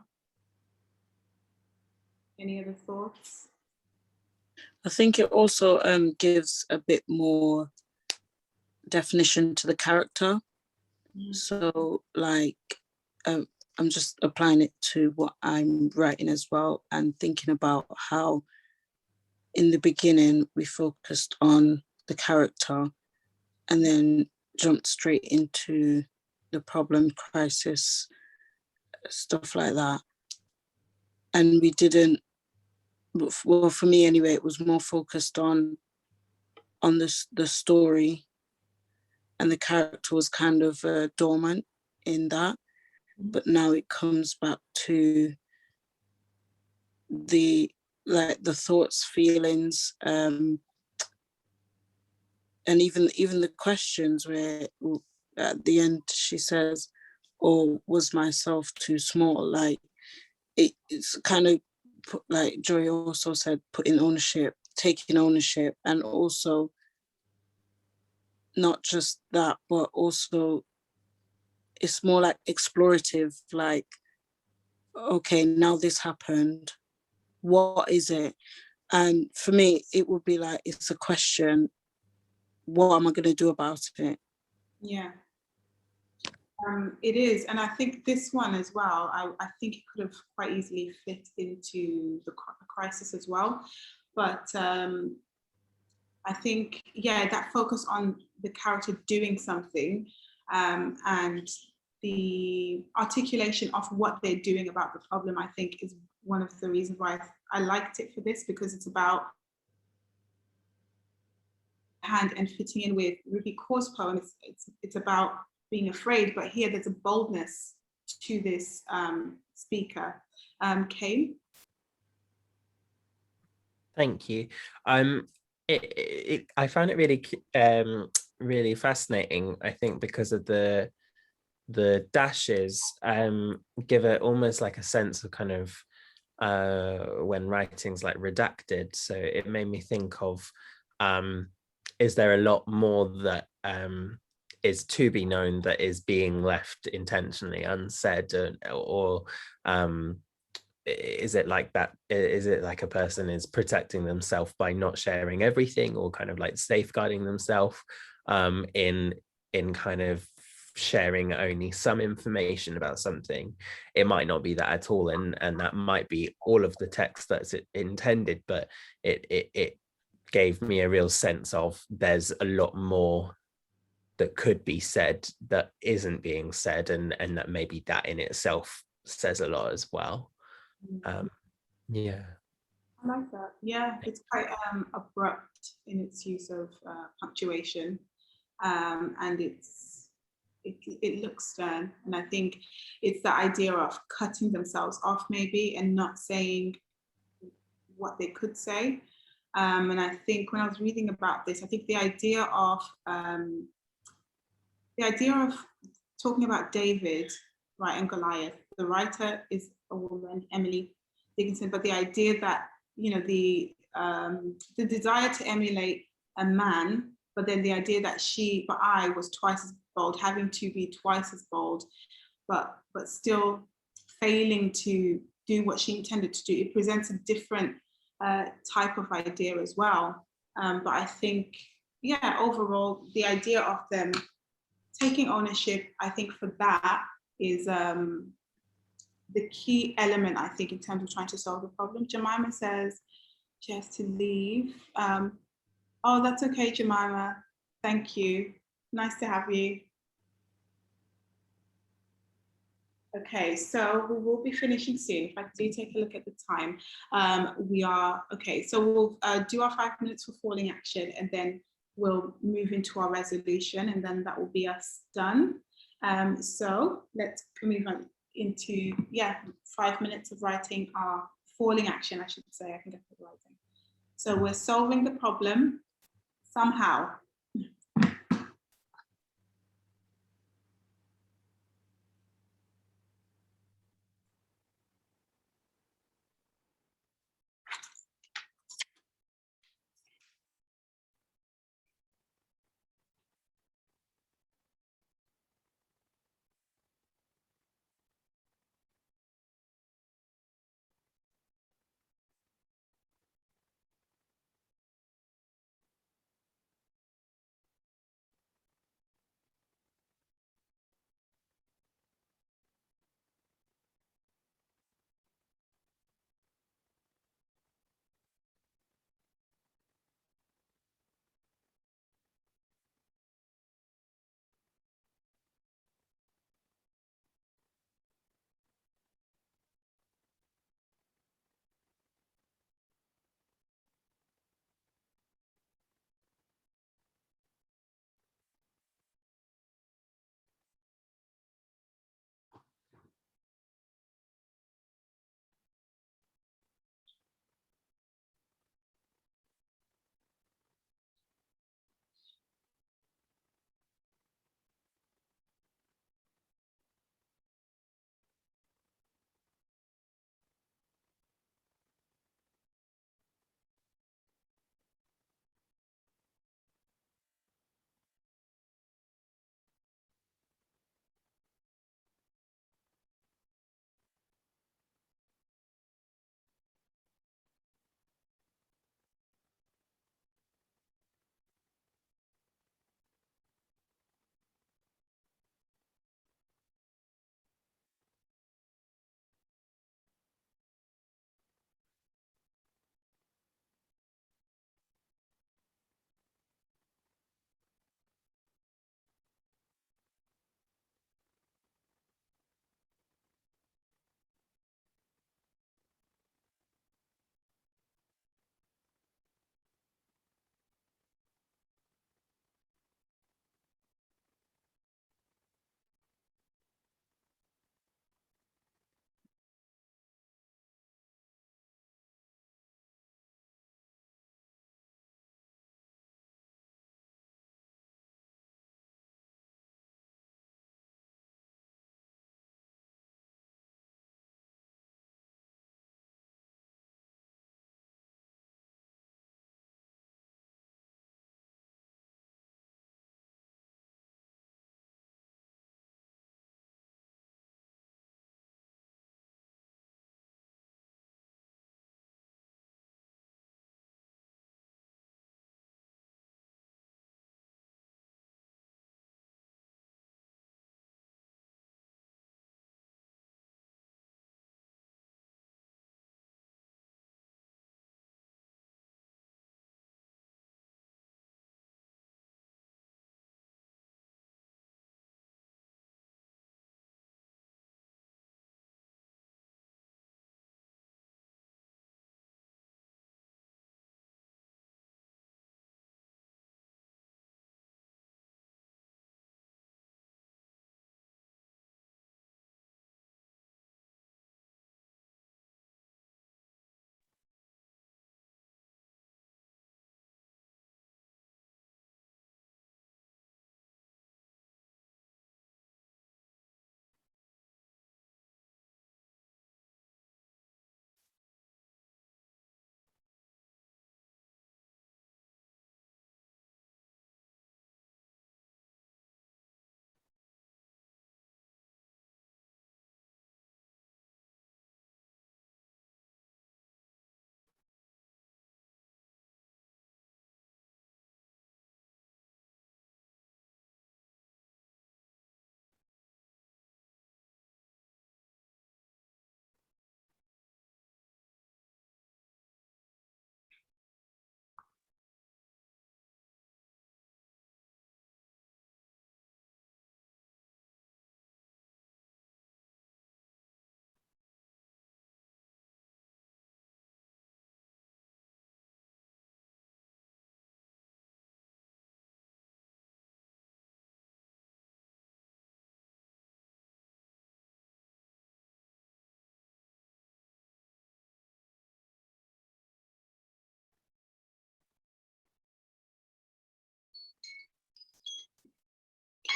Any other thoughts? I think it also gives a bit more definition to the character. So like I'm just applying it to what I'm writing as well, and thinking about how in the beginning we focused on the character and then jumped straight into the problem, crisis, stuff like that. And we didn't, well, for me anyway, it was more focused on the story, and the character was kind of dormant in that. But now it comes back to the thoughts, feelings, and even the questions, where at the end she says, "Or was myself too small?" Like it's kind of like Joy also said, putting ownership, taking ownership, and also not just that, but also it's more like explorative, like, okay, now this happened, what is it? And for me, it would be like, it's a question, what am I going to do about it? Yeah, it is. And I think this one as well, I think it could have quite easily fit into the crisis as well. But I think, that focus on the character doing something, and the articulation of what they're doing about the problem, I think is one of the reasons why I liked it for this, because it's about hand and fitting in with Ruby Kaur's poem. It's about being afraid, but here there's a boldness to this speaker. Kane? Thank you. I found it really really fascinating, I think, because of the dashes give it almost like a sense of kind of when writing's like redacted. So it made me think of, is there a lot more that is to be known that is being left intentionally unsaid, or is it like that? Is it like a person is protecting themselves by not sharing everything, or kind of like safeguarding themselves in kind of sharing only some information about something, it might not be that at all, and that might be all of the text that's intended, but it gave me a real sense of there's a lot more that could be said that isn't being said, and that maybe that in itself says a lot as well. Yeah, I like that. Yeah, it's quite abrupt in its use of punctuation, and it looks stern. And I think it's the idea of cutting themselves off maybe and not saying what they could say. And I think when I was reading about this, I think the idea of talking about David, right, and Goliath. The writer is a woman, Emily Dickinson, but the idea that, you know, the desire to emulate a man, but then the idea that I was twice as bold, having to be twice as bold, but still failing to do what she intended to do. It presents a different type of idea as well. But I think, yeah, overall, the idea of them taking ownership, I think for that is the key element, I think, in terms of trying to solve the problem. Jemima says she has to leave. Oh, that's okay, Jemima. Thank you. Nice to have you. Okay, so we will be finishing soon. If I do take a look at the time, we are, okay, so we'll do our 5 minutes for falling action, and then we'll move into our resolution, and then that will be us done. So let's move on into, 5 minutes of writing our falling action, I should say. I think I put writing. So we're solving the problem somehow.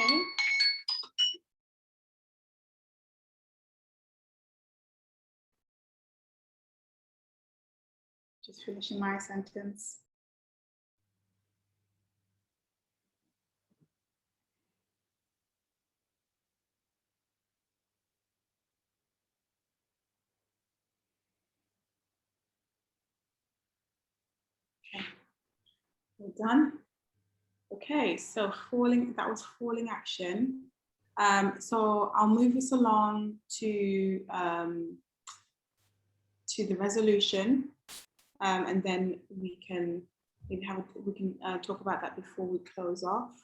Okay. Just finishing my sentence. Okay, we're done. Okay, so that was falling action. So I'll move this along to the resolution, and then we can talk about that before we close off.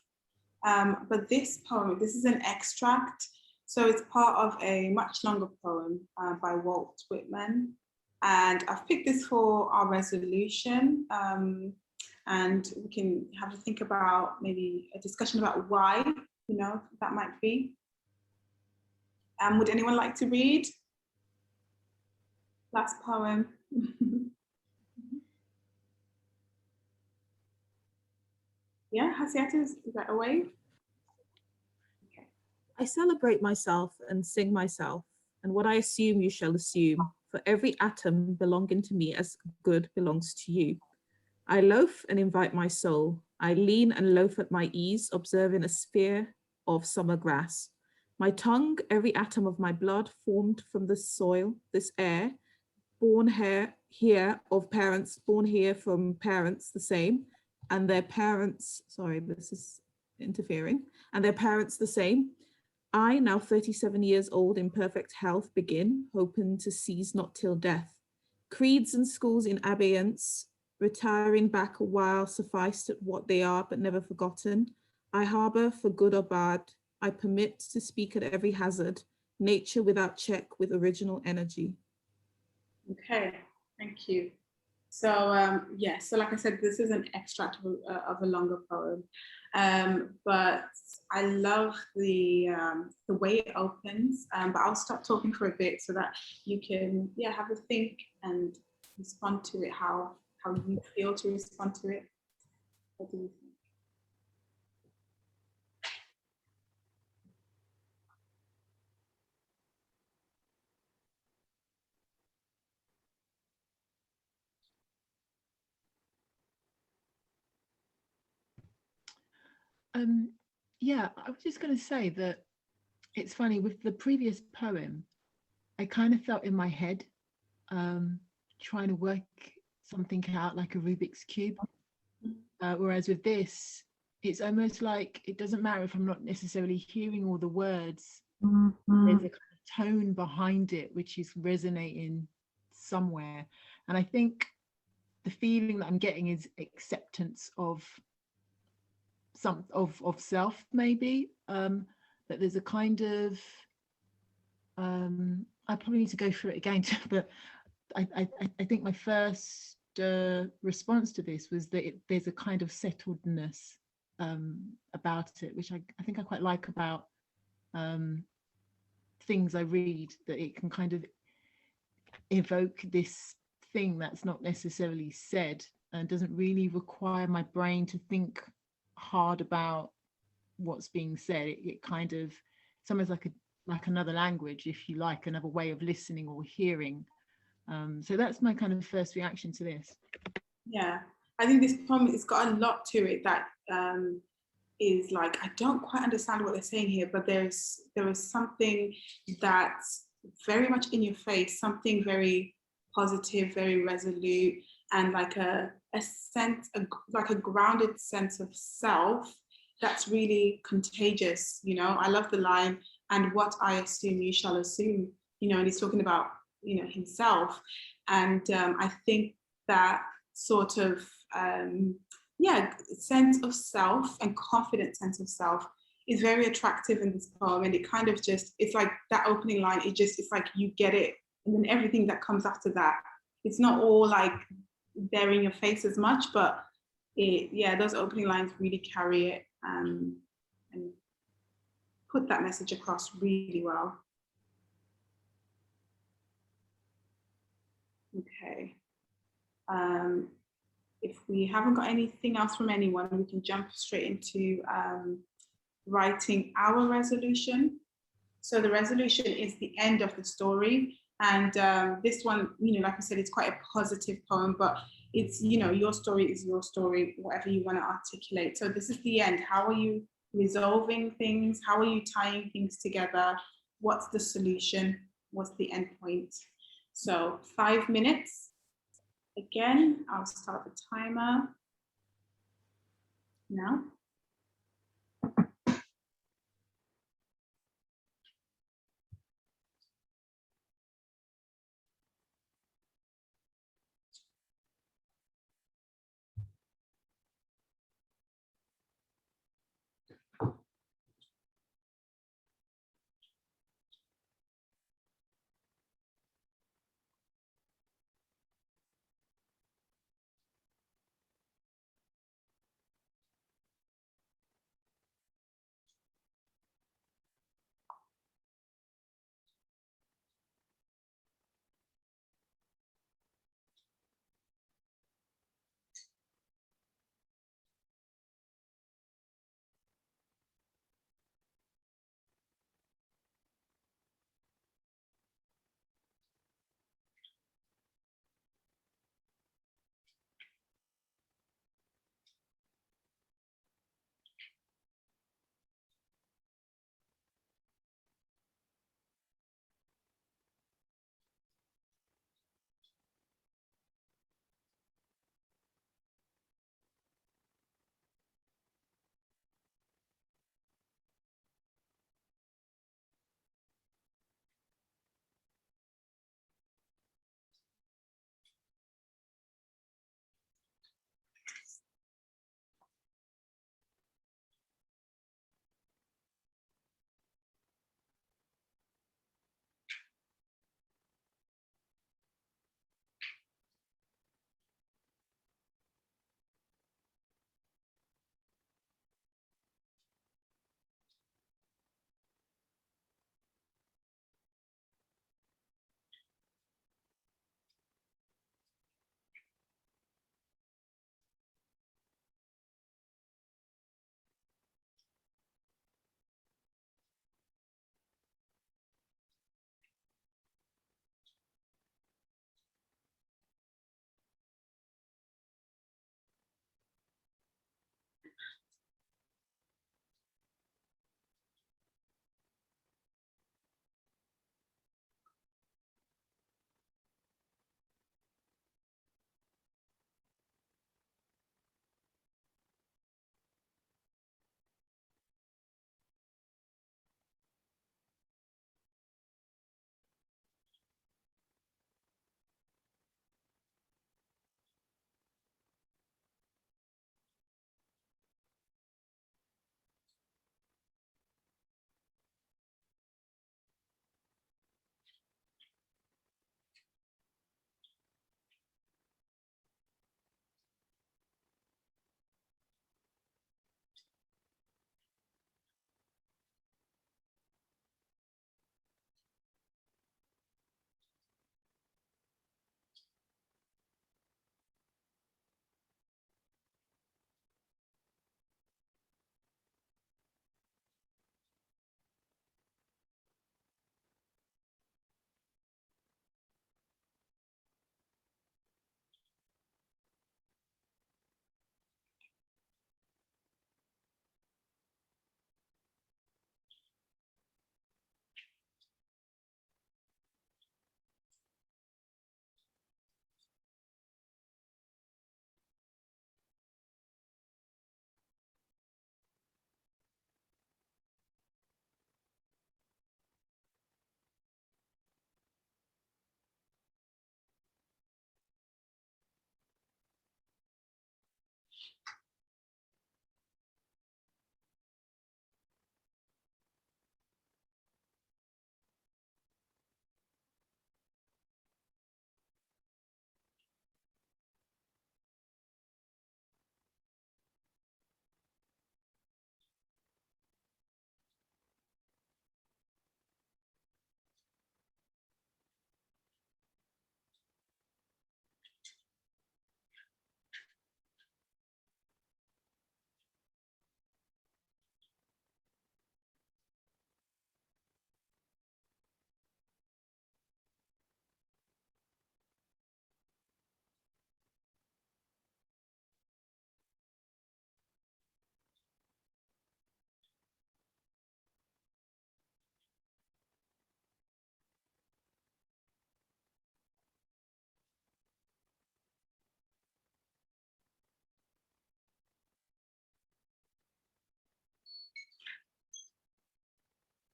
But this poem, this is an extract, so it's part of a much longer poem by Walt Whitman, and I've picked this for our resolution, and we can have a think about maybe a discussion about why, that might be. Would anyone like to read? Last poem. Yeah, Hasiata, is that a way? Okay. I celebrate myself and sing myself, and what I assume you shall assume, for every atom belonging to me as good belongs to you. I loaf and invite my soul. I lean and loaf at my ease, observing a sphere of summer grass. My tongue, every atom of my blood formed from the soil, this air, born here of parents, born here from parents the same, and their parents, sorry, this is interfering, and their parents the same. I, now 37 years old, in perfect health, begin, hoping to cease not till death. Creeds and schools in abeyance, retiring back a while, sufficed at what they are, but never forgotten. I harbor for good or bad. I permit to speak at every hazard, nature without check with original energy. Okay, thank you. So yeah, so like I said, this is an extract of a longer poem, but I love the way it opens. But I'll stop talking for a bit so that you can have a think and respond to it how you feel to respond to it. What do you think? Yeah, I was just going to say that it's funny with the previous poem, I kind of felt in my head trying to work something out like a Rubik's Cube. Whereas with this, it's almost like it doesn't matter if I'm not necessarily hearing all the words. There's a kind of tone behind it which is resonating somewhere. And I think the feeling that I'm getting is acceptance of self, maybe, that there's a kind of I probably need to go through it again, but I think my first response to this was that there's a kind of settledness about it, which I think I quite like about things I read, that it can kind of evoke this thing that's not necessarily said and doesn't really require my brain to think hard about what's being said. It kind of, it's almost like another language, if you like, another way of listening or hearing. So that's my kind of first reaction to this. Yeah, I think this poem, it's got a lot to it that is like, I don't quite understand what they're saying here, but there is something that's very much in your face, something very positive, very resolute, and like a sense, like a grounded sense of self that's really contagious. I love the line, and what I assume you shall assume, and he's talking about, himself. And I think that sort of, sense of self and confident sense of self is very attractive in this poem. And it kind of just, it's like that opening line, it's like you get it. And then everything that comes after that, it's not all like there in your face as much, but those opening lines really carry it and put that message across really well. Okay. If we haven't got anything else from anyone, we can jump straight into writing our resolution. So the resolution is the end of the story. And this one, like I said, it's quite a positive poem, but it's, your story is your story, whatever you want to articulate. So this is the end. How are you resolving things? How are you tying things together? What's the solution? What's the end point? So 5 minutes. Again, I'll start the timer now.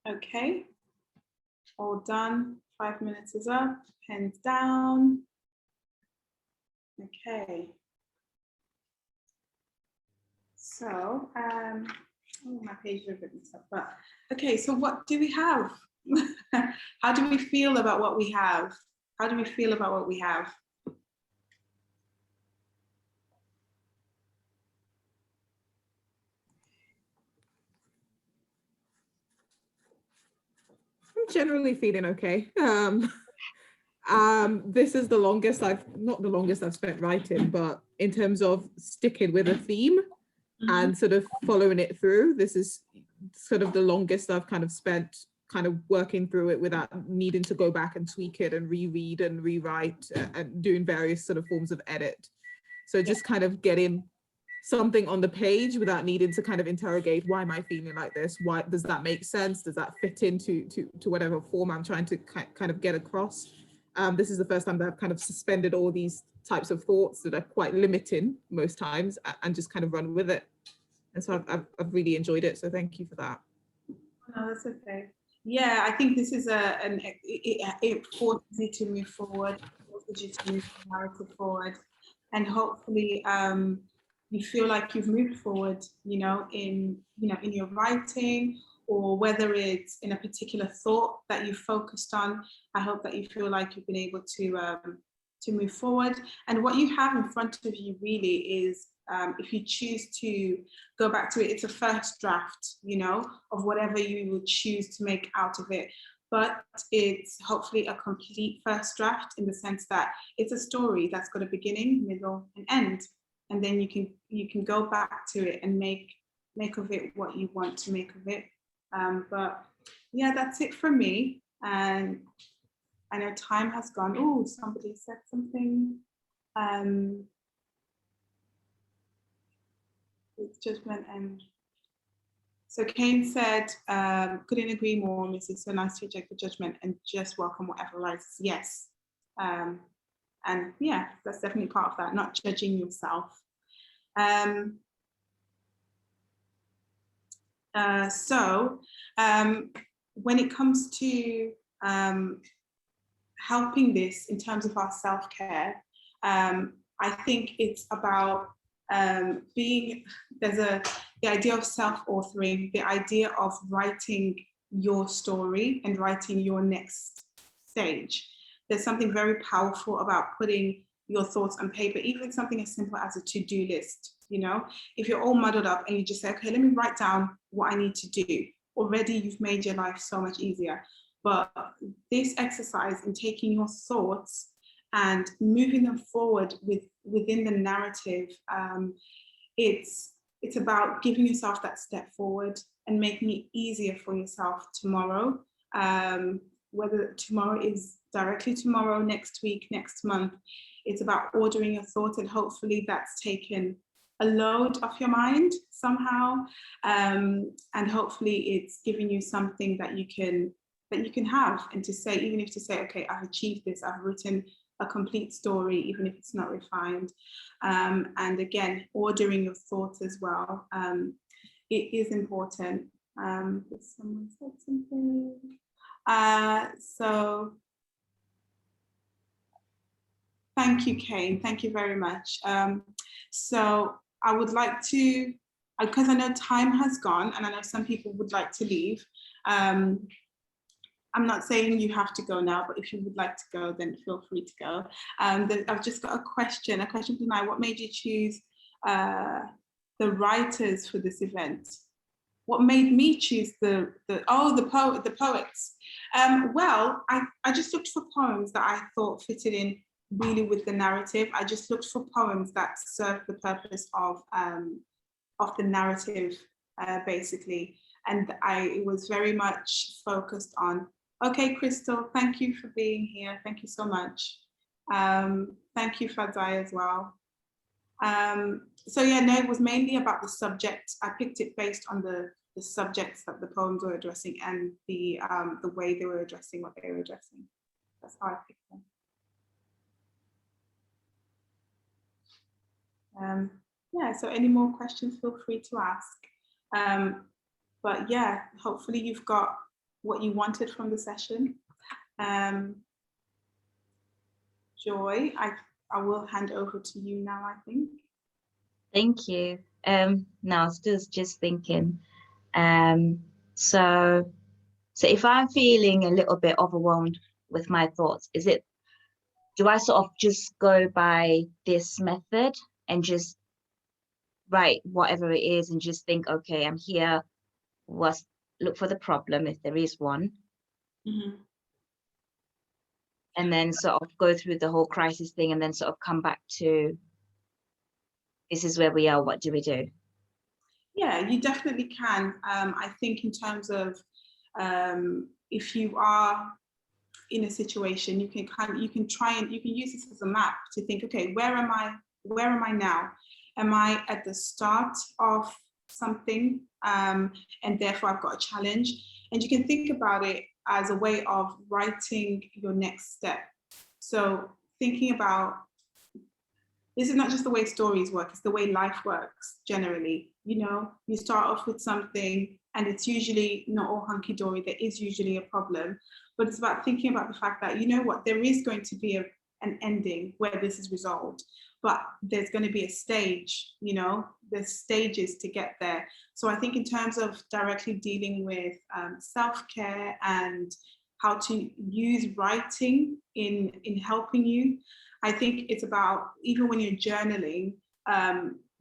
Okay, all done. 5 minutes is up, pens down. Okay. So, oh, my page is a bit messed up, but okay, so what do we have? How do we feel about what we have? How do we feel about what we have? I'm generally feeling okay. This is the longest not the longest I've spent writing, but in terms of sticking with a theme and sort of following it through, this is sort of the longest I've kind of spent kind of working through it without needing to go back and tweak it and reread and rewrite and doing various sort of forms of edit. So just kind of getting something on the page without needing to kind of interrogate, why am I feeling like this? Why does that make sense? Does that fit into to whatever form I'm trying to kind of get across? This is the first time that I've kind of suspended all these types of thoughts that are quite limiting most times and just kind of run with it. And so I've really enjoyed it. So thank you for that. No, that's okay. Yeah, I think this is it forces you to move forward, forces you to move the narrative forward, and hopefully you feel like you've moved forward, in your writing, or whether it's in a particular thought that you focused on. I hope that you feel like you've been able to move forward. And what you have in front of you really is, if you choose to go back to it, it's a first draft, of whatever you will choose to make out of it. But it's hopefully a complete first draft, in the sense that it's a story that's got a beginning, middle, and end. And then you can go back to it and make of it what you want to make of it. But yeah, that's it from me. And I know time has gone. Oh, somebody said something. With judgment. And so Kane said, couldn't agree more, Miss. It's so nice to reject the judgment and just welcome whatever arises. Yes. And yeah, that's definitely part of that, not judging yourself. So when it comes to helping this in terms of our self-care, I think it's about the idea of self-authoring, the idea of writing your story and writing your next stage. There's something very powerful about putting your thoughts on paper, even something as simple as a to-do list. If you're all muddled up and you just say, okay, let me write down what I need to do, already you've made your life so much easier. But this exercise in taking your thoughts and moving them forward within the narrative, it's about giving yourself that step forward and making it easier for yourself tomorrow. Whether tomorrow is directly tomorrow, next week, next month, it's about ordering your thoughts, and hopefully that's taken a load off your mind somehow, and hopefully it's giving you something that you can have, and to say, even if to say, okay, I've achieved this, I've written a complete story, even if it's not refined. And again, ordering your thoughts as well. It is important. Someone said something. So thank you, Kane. Thank you very much. So I would like to, because I know time has gone and I know some people would like to leave. I'm not saying you have to go now, but if you would like to go, then feel free to go. I've just got a question tonight. What made you choose the writers for this event? What made me choose the poets? Well, I just looked for poems that I thought fitted in really with the narrative. I just looked for poems that served the purpose of the narrative, basically. And I was very much focused on, okay, Crystal, thank you for being here. Thank you so much. Thank you, Fadzai, as well. So yeah, no, it was mainly about the subject. I picked it based on the subjects that the poems were addressing and the way they were addressing what they were addressing. That's how I picked them. Yeah, so any more questions, feel free to ask. But yeah, hopefully you've got what you wanted from the session. Joy, I will hand over to you now, I think. Thank you. Now still just thinking. So if I'm feeling a little bit overwhelmed with my thoughts, do I sort of just go by this method and just write whatever it is and just think, okay, I'm here, look for the problem if there is one. Mm-hmm. And then sort of go through the whole crisis thing and then sort of come back to, this is where we are, what do we do? Yeah, you definitely can. I think in terms of if you are in a situation, you can use this as a map to think, okay, where am I now? Am I at the start of something, and therefore I've got a challenge? And you can think about it as a way of writing your next step. So thinking about, this is not just the way stories work, it's the way life works generally. You know, you start off with something and it's usually not all hunky-dory, there is usually a problem, but it's about thinking about the fact that, you know what, there is going to be an ending where this is resolved, but there's going to be a stage, you know, there's stages to get there. So I think in terms of directly dealing with self-care and how to use writing in helping you, I think it's about, even when you're journaling,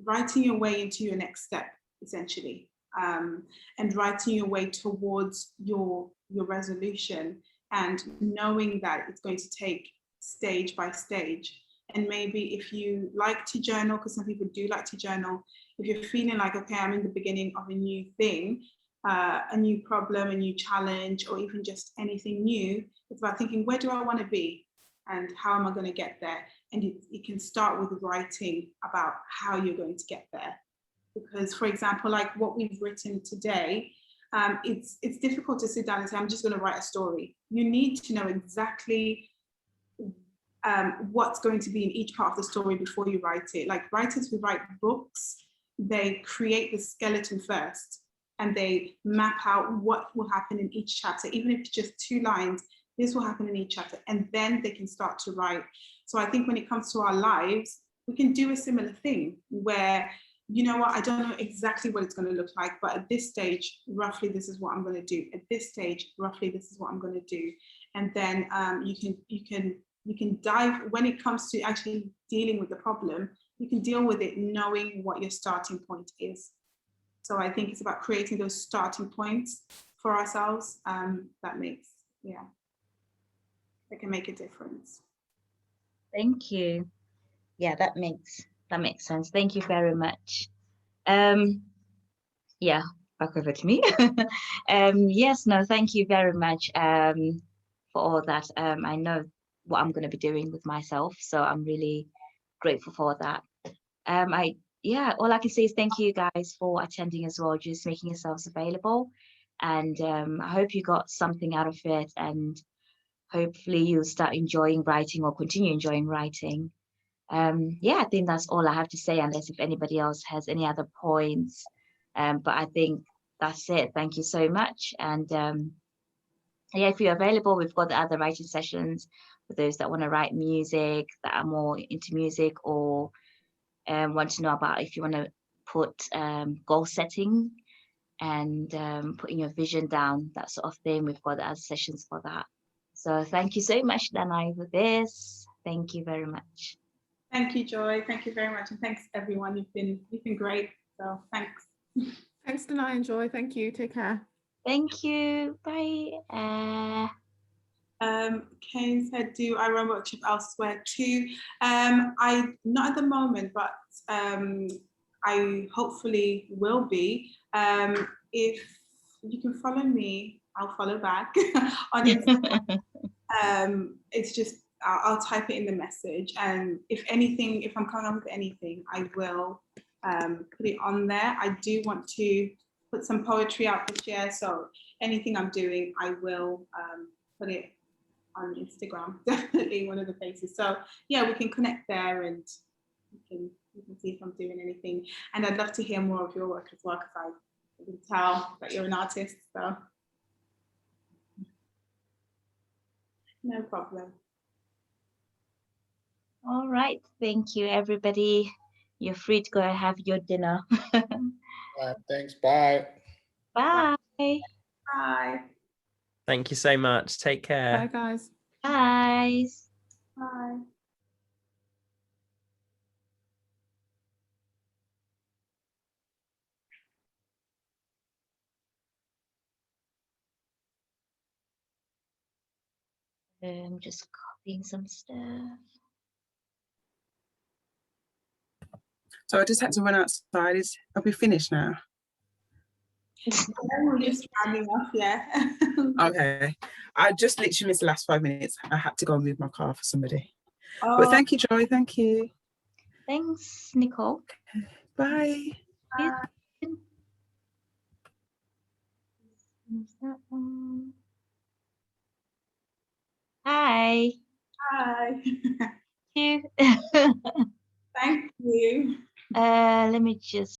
writing your way into your next step, essentially, and writing your way towards your resolution, and knowing that it's going to take stage by stage. And maybe if you like to journal, because some people do like to journal, if you're feeling like, okay, I'm in the beginning of a new thing, a new problem, a new challenge, or even just anything new, it's about thinking, where do I want to be? And how am I going to get there? And you can start with writing about how you're going to get there. Because, for example, like what we've written today, it's difficult to sit down and say, I'm just going to write a story. You need to know exactly what's going to be in each part of the story before you write it. Like writers who write books, they create the skeleton first and they map out what will happen in each chapter. Even if it's just 2 lines, this will happen in each chapter, and then they can start to write. So I think when it comes to our lives, we can do a similar thing where, you know what, I don't know exactly what it's going to look like, but at this stage, roughly this is what I'm going to do. At this stage, roughly this is what I'm going to do. And then you can dive, when it comes to actually dealing with the problem, you can deal with it knowing what your starting point is. So I think it's about creating those starting points for ourselves. That can make a difference. Thank you. Yeah, that makes sense. Thank you very much. Yeah, back over to me. Yes, no, thank you very much for all that. I know what I'm going to be doing with myself, so I'm really grateful for that. All I can say is thank you guys for attending as well, just making yourselves available, and I hope you got something out of it, and hopefully you'll start enjoying writing or continue enjoying writing. I think that's all I have to say, unless if anybody else has any other points. But I think that's it. Thank you so much. And if you're available, we've got the other writing sessions for those that want to write music, that are more into music, or want to know about if you want to put goal setting and putting your vision down, that sort of thing. We've got the other sessions for that. So thank you so much, Danai, for this. Thank you very much. Thank you, Joy. Thank you very much, and thanks everyone. You've been great. So thanks. Thanks, Danai and Joy. Thank you. Take care. Thank you. Bye. Kane said, do I run workshop elsewhere too? I not at the moment, but I hopefully will be. If you can follow me, I'll follow back on Instagram. It's just I'll type it in the message, and if I'm coming up with anything, I will put it on there. I do want to put some poetry out this year, so anything I'm doing, I will put it on Instagram. Definitely one of the places. So yeah, we can connect there, and you can see if I'm doing anything. And I'd love to hear more of your work as well, because I can tell that you're an artist. So No problem. All right. Thank you, everybody. You're free to go and have your dinner. Thanks. Bye. Bye. Bye. Thank you so much. Take care. Bye, guys. Bye. Bye. I'm just copying some stuff. So I just had to run outside. Are we finished now? We're just rounding off, yeah. Okay. I just literally missed the last 5 minutes. I had to go and move my car for somebody. Oh, But thank you, Joy. Thank you. Thanks, Nicole. Bye. That one. Hi. Hi. You. Thank you. Let me just